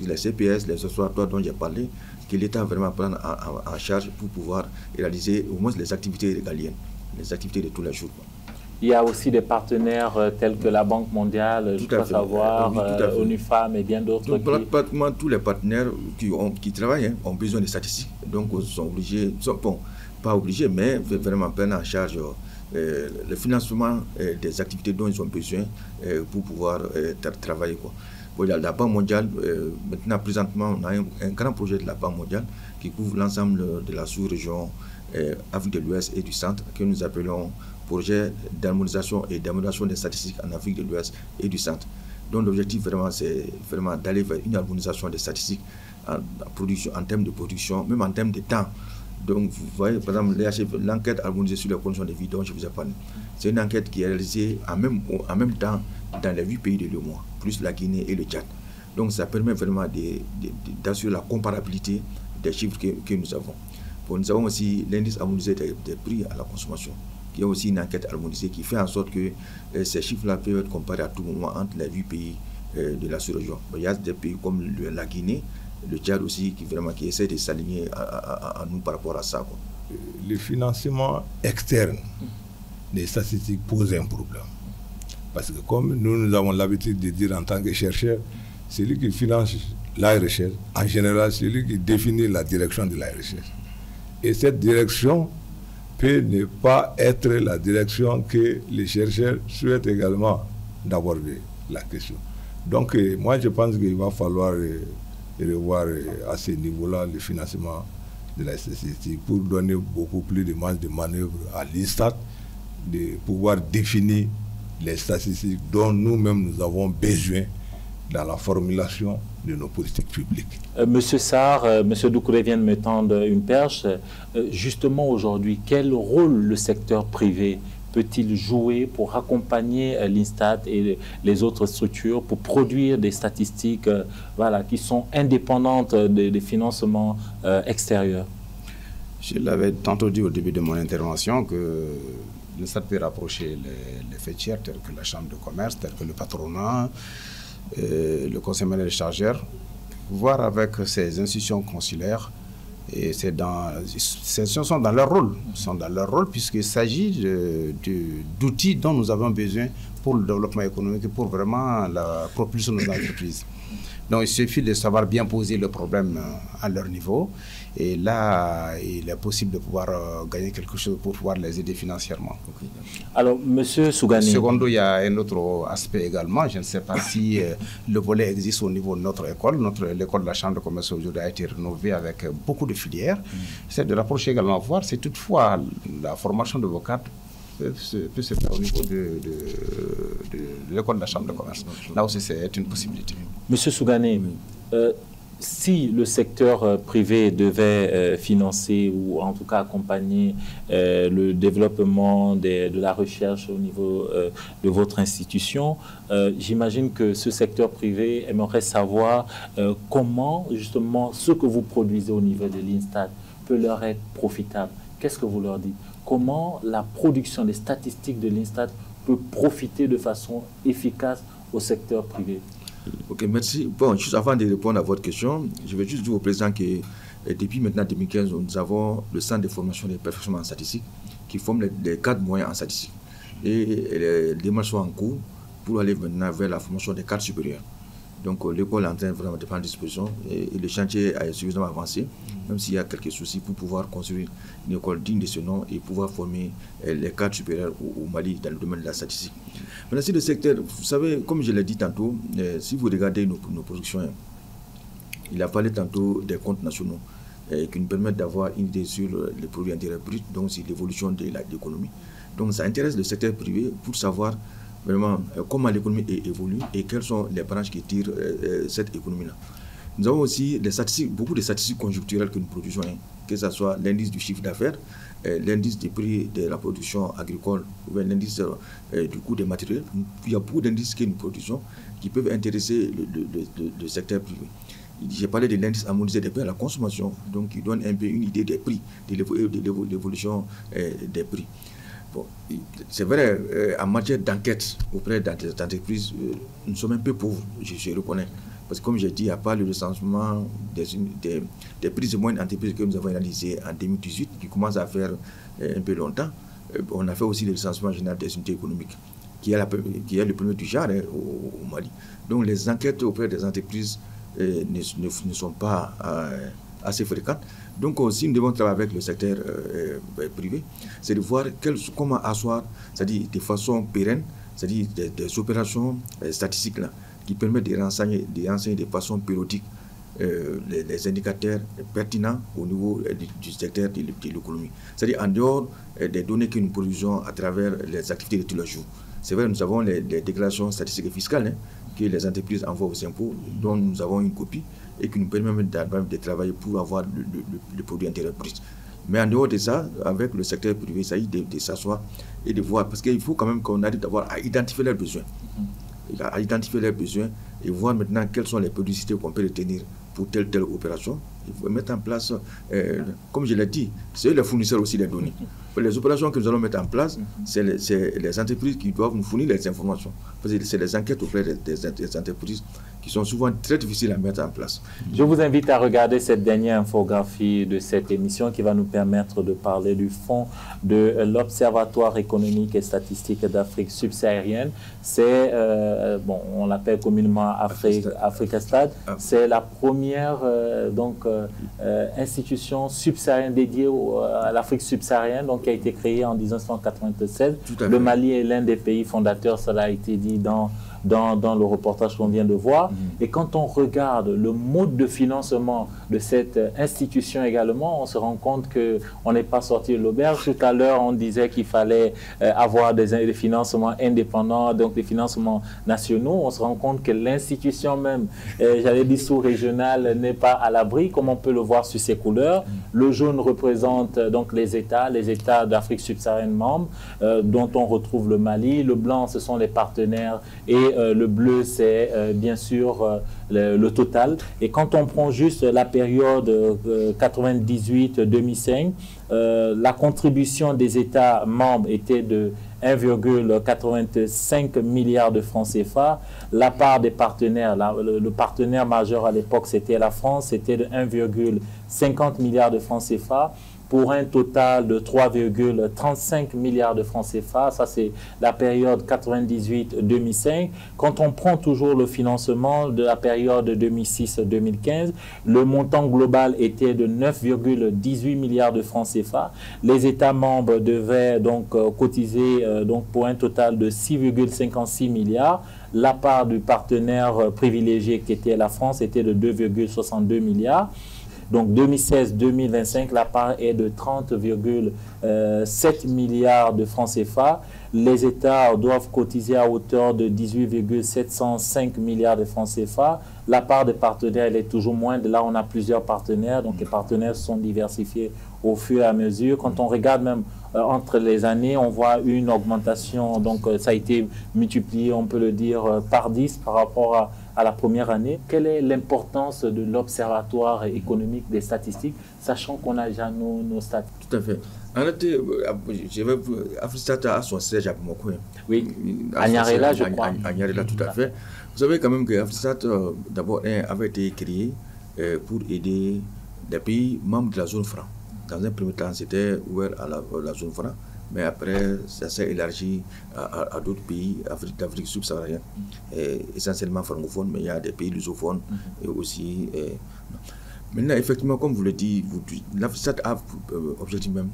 les CPS, les observatoires dont j'ai parlé, que l'État vraiment prend en charge pour pouvoir réaliser au moins les activités régaliennes, les activités de tous les jours. Il y a aussi des partenaires tels que la Banque mondiale, je crois savoir, ONU Femmes et bien d'autres. Pratiquement tous les partenaires qui travaillent ont besoin de statistiques. Donc, ils sont obligés, pas obligés, mais vraiment prendre en charge le financement des activités dont ils ont besoin pour pouvoir travailler. Quoi. Bon, la Banque mondiale, maintenant, présentement, on a un grand projet de la Banque mondiale qui couvre l'ensemble de la sous-région Afrique de l'Ouest et du Centre, que nous appelons projet d'harmonisation et d'amélioration des statistiques en Afrique de l'Ouest et du Centre. Donc l'objectif vraiment, c'est vraiment d'aller vers une harmonisation des statistiques en termes de production, même en termes de temps. Donc vous voyez, par exemple, l'enquête harmonisée sur les conditions de vie dont je vous ai parlé, c'est une enquête qui est réalisée en même temps dans les 8 pays de l'UEMOA, plus la Guinée et le Tchad. Donc ça permet vraiment d'assurer la comparabilité des chiffres que nous avons. Bon, nous avons aussi l'indice harmonisé des prix à la consommation, qui est aussi une enquête harmonisée qui fait en sorte que ces chiffres-là peuvent être comparés à tout moment entre les 8 pays de la sous-région. Il y a des pays comme la Guinée, le Tchad aussi, qui essaie de s'aligner à nous par rapport à ça. Quoi. Le financement externe des statistiques pose un problème. Parce que comme nous avons l'habitude de dire en tant que chercheur, celui qui finance la recherche, en général, c'est lui qui définit la direction de la recherche. Et cette direction peut ne pas être la direction que les chercheurs souhaitent également d'aborder la question. Donc, moi, je pense qu'il va falloir revoir à ce niveau-là le financement de la statistique pour donner beaucoup plus de marge de manœuvre à l'INSTAT, de pouvoir définir les statistiques dont nous-mêmes nous avons besoin dans la formulation de nos politiques publiques. Monsieur Sarr, Monsieur Doucouré vient de me tendre une perche. Justement aujourd'hui, quel rôle le secteur privé peut-il jouer pour accompagner l'INSTAT et les autres structures pour produire des statistiques qui sont indépendantes des financements extérieurs? Je l'avais tantôt dit au début de mon intervention que l'INSTAT peut rapprocher les faits tiers tels que la Chambre de commerce, tels que le patronat, le conseil manuel des chargeurs, voir avec ces institutions consulaires. Et ces institutions sont dans leur rôle, puisqu'il s'agit d'outils dont nous avons besoin pour le développement économique et pour vraiment la propulsion de nos entreprises. Donc il suffit de savoir bien poser le problème à leur niveau. Et là, il est possible de pouvoir gagner quelque chose pour pouvoir les aider financièrement. Alors, Monsieur Sougani. Secondo, il y a un autre aspect également. Je ne sais pas si le volet existe au niveau de notre école. L'école de la Chambre de commerce aujourd'hui a été rénovée avec beaucoup de filières. C'est de rapprocher également, voir si toutefois la formation de vos cadres peut se faire au niveau de l'école de la Chambre de commerce. Là aussi, c'est une possibilité. Monsieur Sougani, si le secteur privé devait financer ou en tout cas accompagner le développement de la recherche au niveau de votre institution, j'imagine que ce secteur privé aimerait savoir comment justement ce que vous produisez au niveau de l'INSTAT peut leur être profitable. Qu'est-ce que vous leur dites? Comment la production des statistiques de l'INSTAT peut profiter de façon efficace au secteur privé? Ok, merci. Bon, juste avant de répondre à votre question, je vais juste dire au président que depuis maintenant 2015, nous avons le centre de formation et de perfectionnement en statistique qui forme les cadres moyens en statistique. Et les démarches sont en cours pour aller maintenant vers la formation des cadres supérieurs. Donc l'école est en train vraiment de prendre disposition et le chantier a suffisamment avancé, même s'il y a quelques soucis pour pouvoir construire une école digne de ce nom et pouvoir former les cadres supérieurs au Mali dans le domaine de la statistique. Maintenant, si le secteur, vous savez, comme je l'ai dit tantôt, si vous regardez nos productions, il a parlé tantôt des comptes nationaux. qui nous permettent d'avoir une idée sur le produit intérieur brut, donc sur l'évolution de l'économie. Donc ça intéresse le secteur privé pour savoir vraiment comment l'économie évolue et quelles sont les branches qui tirent cette économie-là. Nous avons aussi des statistiques, beaucoup de statistiques conjoncturelles que nous produisons, que ce soit l'indice du chiffre d'affaires, l'indice des prix de la production agricole, ou l'indice du coût des matériels. Il y a beaucoup d'indices que nous produisons qui peuvent intéresser le secteur privé. J'ai parlé de l'indice harmonisé des prix à la consommation, donc qui donne un peu une idée des prix, de l'évolution des prix. Bon, c'est vrai, en matière d'enquête auprès des entreprises, nous sommes un peu pauvres, je reconnais. Parce que comme j'ai dit, il n'y a pas le recensement des prix de moyennes entreprises que nous avons réalisé en 2018, qui commence à faire un peu longtemps. On a fait aussi le recensement général des unités économiques, qui est le premier du genre au Mali. Donc les enquêtes auprès des entreprises ne sont pas assez fréquentes. Donc si nous devons travailler avec le secteur privé, c'est de voir comment asseoir, c'est-à-dire de façon pérenne, c'est-à-dire des opérations statistiques là, qui permettent de renseigner de façon périodique les indicateurs pertinents au niveau du secteur de l'économie. C'est-à-dire en dehors des données que nous produisons à travers les activités de tous les jours. C'est vrai, nous avons les déclarations statistiques et fiscales que les entreprises envoient aux impôts, dont nous avons une copie et qui nous permet de travailler pour avoir le produit intérieur brut. Mais en dehors de ça, avec le secteur privé, il s'agit de s'asseoir et de voir, parce qu'il faut quand même qu'on arrive à identifier leurs besoins. À identifier leurs besoins et voir maintenant quelles sont les publicités qu'on peut retenir pour telle opération. Il faut mettre en place, comme je l'ai dit, c'est les fournisseurs aussi des données. Les opérations que nous allons mettre en place, c'est les entreprises qui doivent nous fournir les informations. Parce que c'est les enquêtes auprès des entreprises qui sont souvent très difficiles à mettre en place. Je vous invite à regarder cette dernière infographie de cette émission qui va nous permettre de parler du fonds de l'Observatoire économique et statistique d'Afrique subsaharienne. C'est, on l'appelle communément Africastat. C'est la première institution subsaharienne dédiée à l'Afrique subsaharienne, donc qui a été créée en 1996. Le Mali est l'un des pays fondateurs, cela a été dit dans le reportage qu'on vient de voir. Et quand on regarde le mode de financement de cette institution également, on se rend compte qu'on n'est pas sorti de l'auberge. Tout à l'heure, on disait qu'il fallait avoir des financements indépendants, donc des financements nationaux. On se rend compte que l'institution même, j'allais dire sous-régionale, n'est pas à l'abri, comme on peut le voir sur ses couleurs. Le jaune représente donc les États d'Afrique subsaharienne membres, dont on retrouve le Mali. Le blanc, ce sont les partenaires, et le bleu, c'est bien sûr le total. Et quand on prend juste la période 98-2005, la contribution des États membres était de 1,85 milliard de francs CFA. La part des partenaires, le partenaire majeur à l'époque, c'était la France, c'était de 1,50 milliard de francs CFA, pour un total de 3,35 milliards de francs CFA. Ça, c'est la période 98-2005. Quand on prend toujours le financement de la période 2006-2015, le montant global était de 9,18 milliards de francs CFA. Les États membres devaient donc cotiser pour un total de 6,56 milliards. La part du partenaire privilégié qui était la France était de 2,62 milliards. Donc 2016-2025, la part est de 30,7 milliards de francs CFA. Les États doivent cotiser à hauteur de 18,705 milliards de francs CFA. La part des partenaires, elle est toujours moindre. Là, on a plusieurs partenaires, donc les partenaires sont diversifiés au fur et à mesure. Quand on regarde même entre les années, on voit une augmentation. Donc ça a été multiplié, on peut le dire, par 10 par rapport à la première année. Quelle est l'importance de l'Observatoire économique des statistiques, sachant qu'on a déjà nos stats? Tout à fait. En réalité, Africastat a son siège à Bamako. Oui, à Nyarela, je crois. À Nyarela, tout à fait. Vous savez quand même que Africastat, d'abord, avait été créé pour aider des pays membres de la zone franc. Dans un premier temps, c'était ouvert à la zone franc, mais après, ça s'est élargi à d'autres pays d'Afrique subsaharienne, essentiellement francophones, mais il y a des pays lusophones et aussi. Maintenant, effectivement, comme vous le dites, l'Africastat a pour objectif même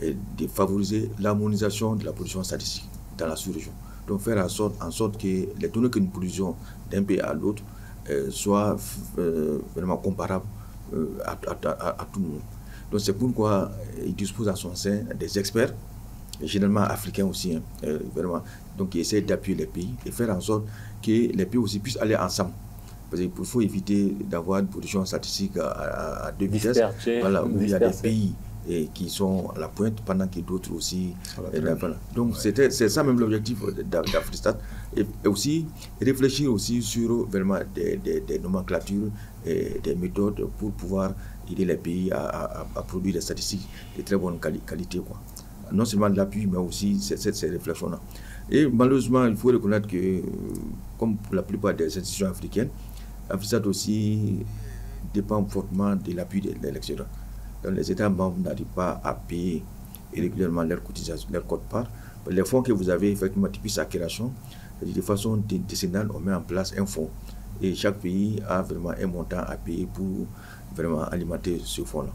de favoriser l'harmonisation de la production statistique dans la sous-région. Donc, faire en sorte que les données que nous produisons d'un pays à l'autre soient vraiment comparables à tout le monde. Donc c'est pourquoi il dispose à son sein des experts, généralement africains aussi, vraiment, donc qui essaient d'appuyer les pays et faire en sorte que les pays aussi puissent aller ensemble. Parce qu'il faut éviter d'avoir une production statistique à deux vitesses, voilà, où il y a des pays qui sont à la pointe pendant que d'autres aussi. Voilà. Donc c'est ça même l'objectif d'Afristat, et aussi réfléchir aussi sur vraiment des nomenclatures et des méthodes pour pouvoir aider les pays à produire des statistiques de très bonne qualité, quoi. Non seulement de l'appui, mais aussi ces réflexions-là. Et malheureusement, il faut reconnaître que, comme pour la plupart des institutions africaines, Afristat aussi dépend fortement de l'appui de l'extérieur. Donc les États membres n'arrivent pas à payer régulièrement leurs cotisations, leurs quotes-parts. Les fonds que vous avez, effectivement, typiques acquisition, de façon décennale, on met en place un fonds. Et chaque pays a vraiment un montant à payer pour vraiment alimenter ce fonds-là.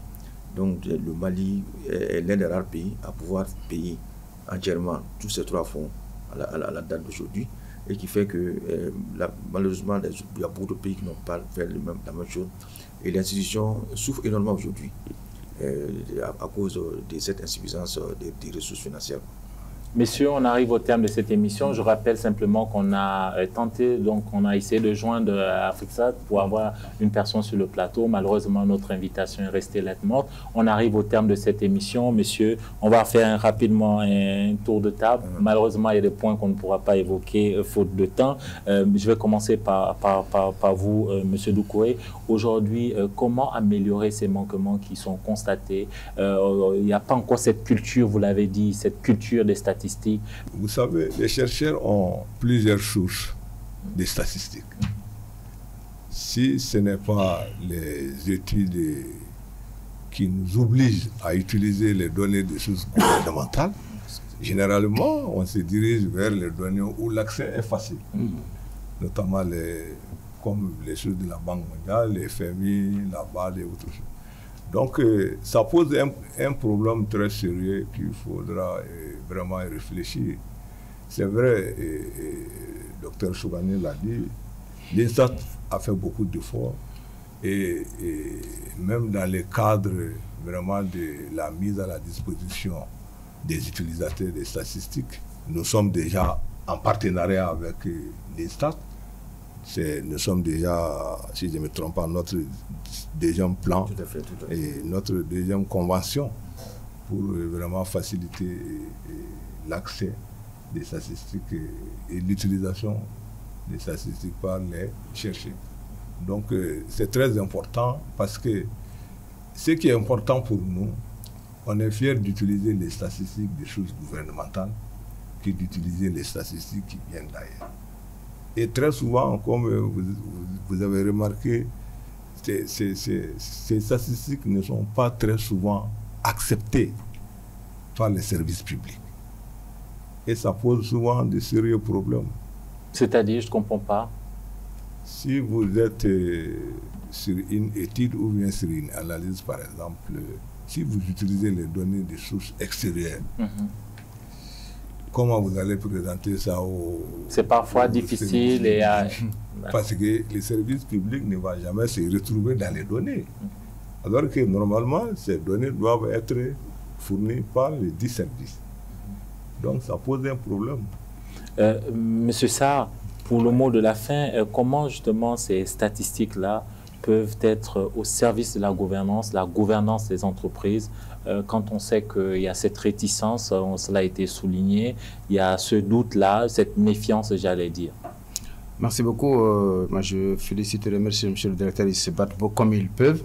Donc le Mali est l'un des rares pays à pouvoir payer entièrement tous ces trois fonds à la date d'aujourd'hui, et qui fait que malheureusement il y a beaucoup de pays qui n'ont pas fait la même chose, et l'institution souffre énormément aujourd'hui à cause de cette insuffisance des ressources financières. Messieurs, on arrive au terme de cette émission. Je rappelle simplement qu'on a tenté, donc on a essayé de joindre Afristat pour avoir une personne sur le plateau. Malheureusement, notre invitation est restée lettre morte. On arrive au terme de cette émission. Messieurs, on va faire rapidement un tour de table. Malheureusement, il y a des points qu'on ne pourra pas évoquer faute de temps. Je vais commencer par vous, Monsieur Doucouré. Aujourd'hui, comment améliorer ces manquements qui sont constatés? Il n'y a pas encore cette culture, vous l'avez dit, cette culture des statistiques. Vous savez, les chercheurs ont plusieurs sources de statistiques. Si ce n'est pas les études qui nous obligent à utiliser les données des sources gouvernementales, généralement, on se dirige vers les données où l'accès est facile. Notamment comme les choses de la Banque mondiale, les FMI, la BAD et autres choses. Donc, ça pose un problème très sérieux qu'il faudra vraiment réfléchir. C'est vrai, Dr Chougani l'a dit, l'INSTAT a fait beaucoup d'efforts, et même dans le cadre vraiment de la mise à la disposition des utilisateurs des statistiques, nous sommes déjà en partenariat avec l'INSTAT. Nous sommes déjà, si je ne me trompe pas, notre deuxième plan et notre deuxième convention pour vraiment faciliter l'accès des statistiques et l'utilisation des statistiques par les chercheurs. Donc c'est très important, parce que ce qui est important pour nous, on est fiers d'utiliser les statistiques des choses gouvernementales que d'utiliser les statistiques qui viennent d'ailleurs. Et très souvent, comme vous avez remarqué, ces statistiques ne sont pas très souvent acceptées par les services publics. Et ça pose souvent de sérieux problèmes. C'est-à-dire, je ne comprends pas. Si vous êtes sur une étude ou bien sur une analyse, par exemple, si vous utilisez les données des sources extérieures, comment vous allez présenter ça C'est parfois difficile et parce que les services publics ne vont jamais se retrouver dans les données. Alors que normalement, ces données doivent être fournies par les 10 services. Donc ça pose un problème. Monsieur Sarr, pour le mot de la fin, comment justement ces statistiques-là peuvent être au service de la gouvernance des entreprises, quand on sait qu'il y a cette réticence, cela a été souligné, il y a ce doute-là, cette méfiance, j'allais dire. Merci beaucoup. Moi, je félicite et remercie M. le directeur. Ils se battent comme ils peuvent,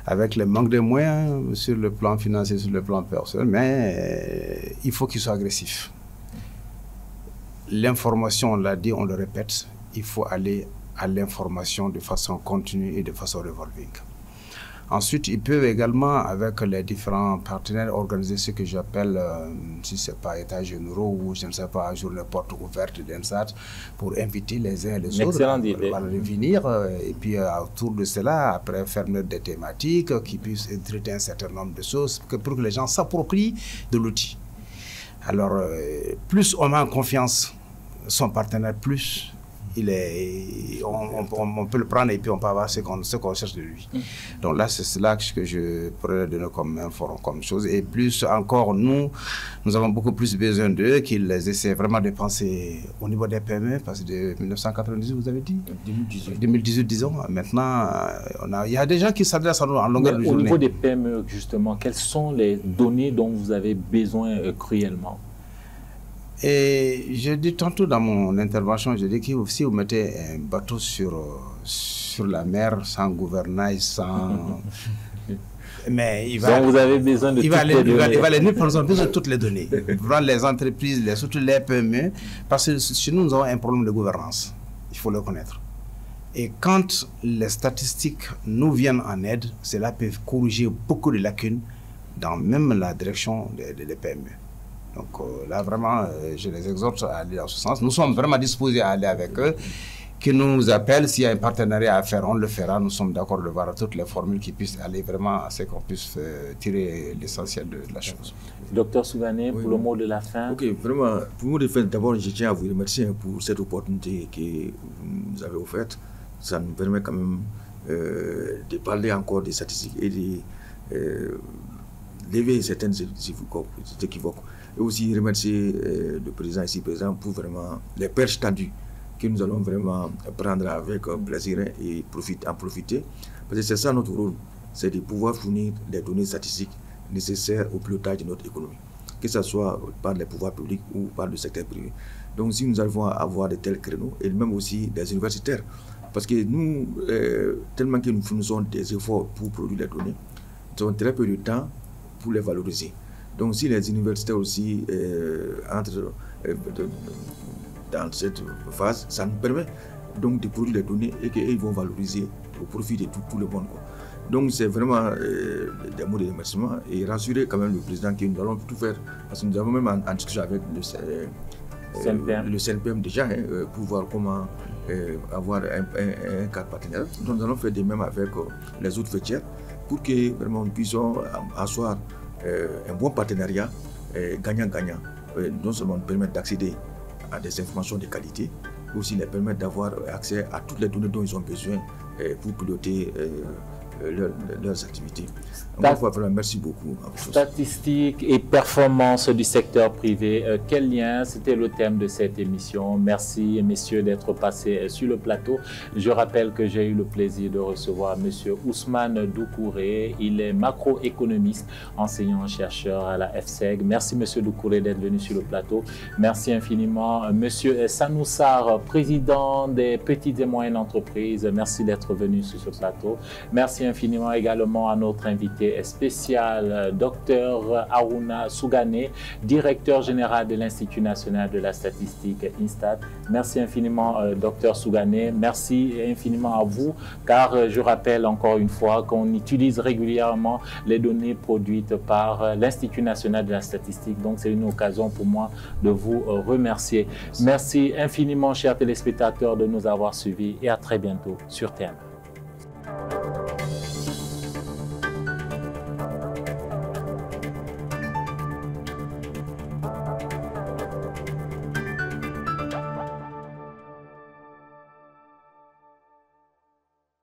avec le manque de moyens sur le plan financier, sur le plan personnel, mais il faut qu'ils soient agressifs. L'information, on l'a dit, on le répète, il faut aller à l'information de façon continue et de façon revolving. Ensuite, ils peuvent également, avec les différents partenaires, organiser ce que j'appelle, si ce n'est pas états généraux ou je ne sais pas, journée porte ouverte d'INSTAT, pour inviter les uns et les autres à venir. Et puis, autour de cela, après, faire des thématiques qui puissent traiter un certain nombre de choses pour que les gens s'approprient de l'outil. Alors, plus on met en confiance son partenaire, plus on peut le prendre et puis on peut avoir ce qu'on cherche de lui. Donc là, c'est cela que je pourrais donner comme chose. Et plus encore, nous avons beaucoup plus besoin d'eux, qu'ils essaient vraiment de penser au niveau des PME, parce que de 1998, vous avez dit 2018, disons. Maintenant, il y a des gens qui s'adressent à nous en longueur de journée. Au niveau des PME, justement, quelles sont les données dont vous avez besoin cruellement? Et je dis tantôt dans mon intervention, je dis que si vous mettez un bateau sur la mer sans gouvernail, sans... Mais il va, donc vous avez besoin de toutes les données. Il va nous besoin de toutes les données. Prendre les entreprises, surtout les PME, parce que chez nous avons un problème de gouvernance. Il faut le connaître. Et quand les statistiques nous viennent en aide, cela peut corriger beaucoup de lacunes dans même la direction des PME. Donc là, vraiment, je les exhorte à aller dans ce sens. Nous sommes vraiment disposés à aller avec eux, qu'ils nous appellent. S'il y a un partenariat à faire, on le fera. Nous sommes d'accord de voir toutes les formules qui puissent aller vraiment à ce qu'on puisse tirer l'essentiel de la chose. Docteur Sougané, pour le mot de la fin. Ok, vraiment, pour le mot de fin, d'abord, je tiens à vous remercier pour cette opportunité que vous nous avez offerte. Ça nous permet quand même de parler encore des statistiques et de lever certaines équivoques. Et aussi remercier le président ici présent pour vraiment les perches tendues que nous allons vraiment prendre avec plaisir et en profiter. Parce que c'est ça notre rôle, c'est de pouvoir fournir les données statistiques nécessaires au pilotage de notre économie, que ce soit par les pouvoirs publics ou par le secteur privé. Donc si nous allons avoir de tels créneaux, et même aussi des universitaires, parce que nous, tellement que nous faisons des efforts pour produire les données, nous avons très peu de temps pour les valoriser. Donc si les universitaires aussi entrent dans cette phase, ça nous permet donc de produire les données et qu'ils vont valoriser au profit de tout le monde, quoi. Donc c'est vraiment des mots de remerciement et rassurer quand même le président que nous allons tout faire, parce que nous avons même en discussion avec le CNPM déjà pour voir comment avoir un cadre partenaire. Donc nous allons faire de même avec les autres fêtières pour que vraiment nous puissions asseoir un bon partenariat gagnant-gagnant, non seulement nous permettre d'accéder à des informations de qualité, mais aussi les permettre d'avoir accès à toutes les données dont ils ont besoin pour piloter leurs activités. Merci beaucoup. Statistiques et performances du secteur privé, quel lien? C'était le thème de cette émission. Merci messieurs d'être passés sur le plateau. Je rappelle que j'ai eu le plaisir de recevoir monsieur Ousmane Doucouré. Il est macroéconomiste, enseignant-chercheur à la FSEG. Merci monsieur Doucouré d'être venu sur le plateau. Merci infiniment monsieur Sanoussar, président des petites et moyennes entreprises. Merci d'être venu sur ce plateau. Merci infiniment également à notre invité spécial, Dr Aruna Sougané, directeur général de l'Institut national de la statistique INSTAT. Merci infiniment, Dr Sougané. Merci infiniment à vous, car je rappelle encore une fois qu'on utilise régulièrement les données produites par l'Institut national de la statistique. Donc, c'est une occasion pour moi de vous remercier. Merci infiniment, chers téléspectateurs, de nous avoir suivis et à très bientôt sur TM.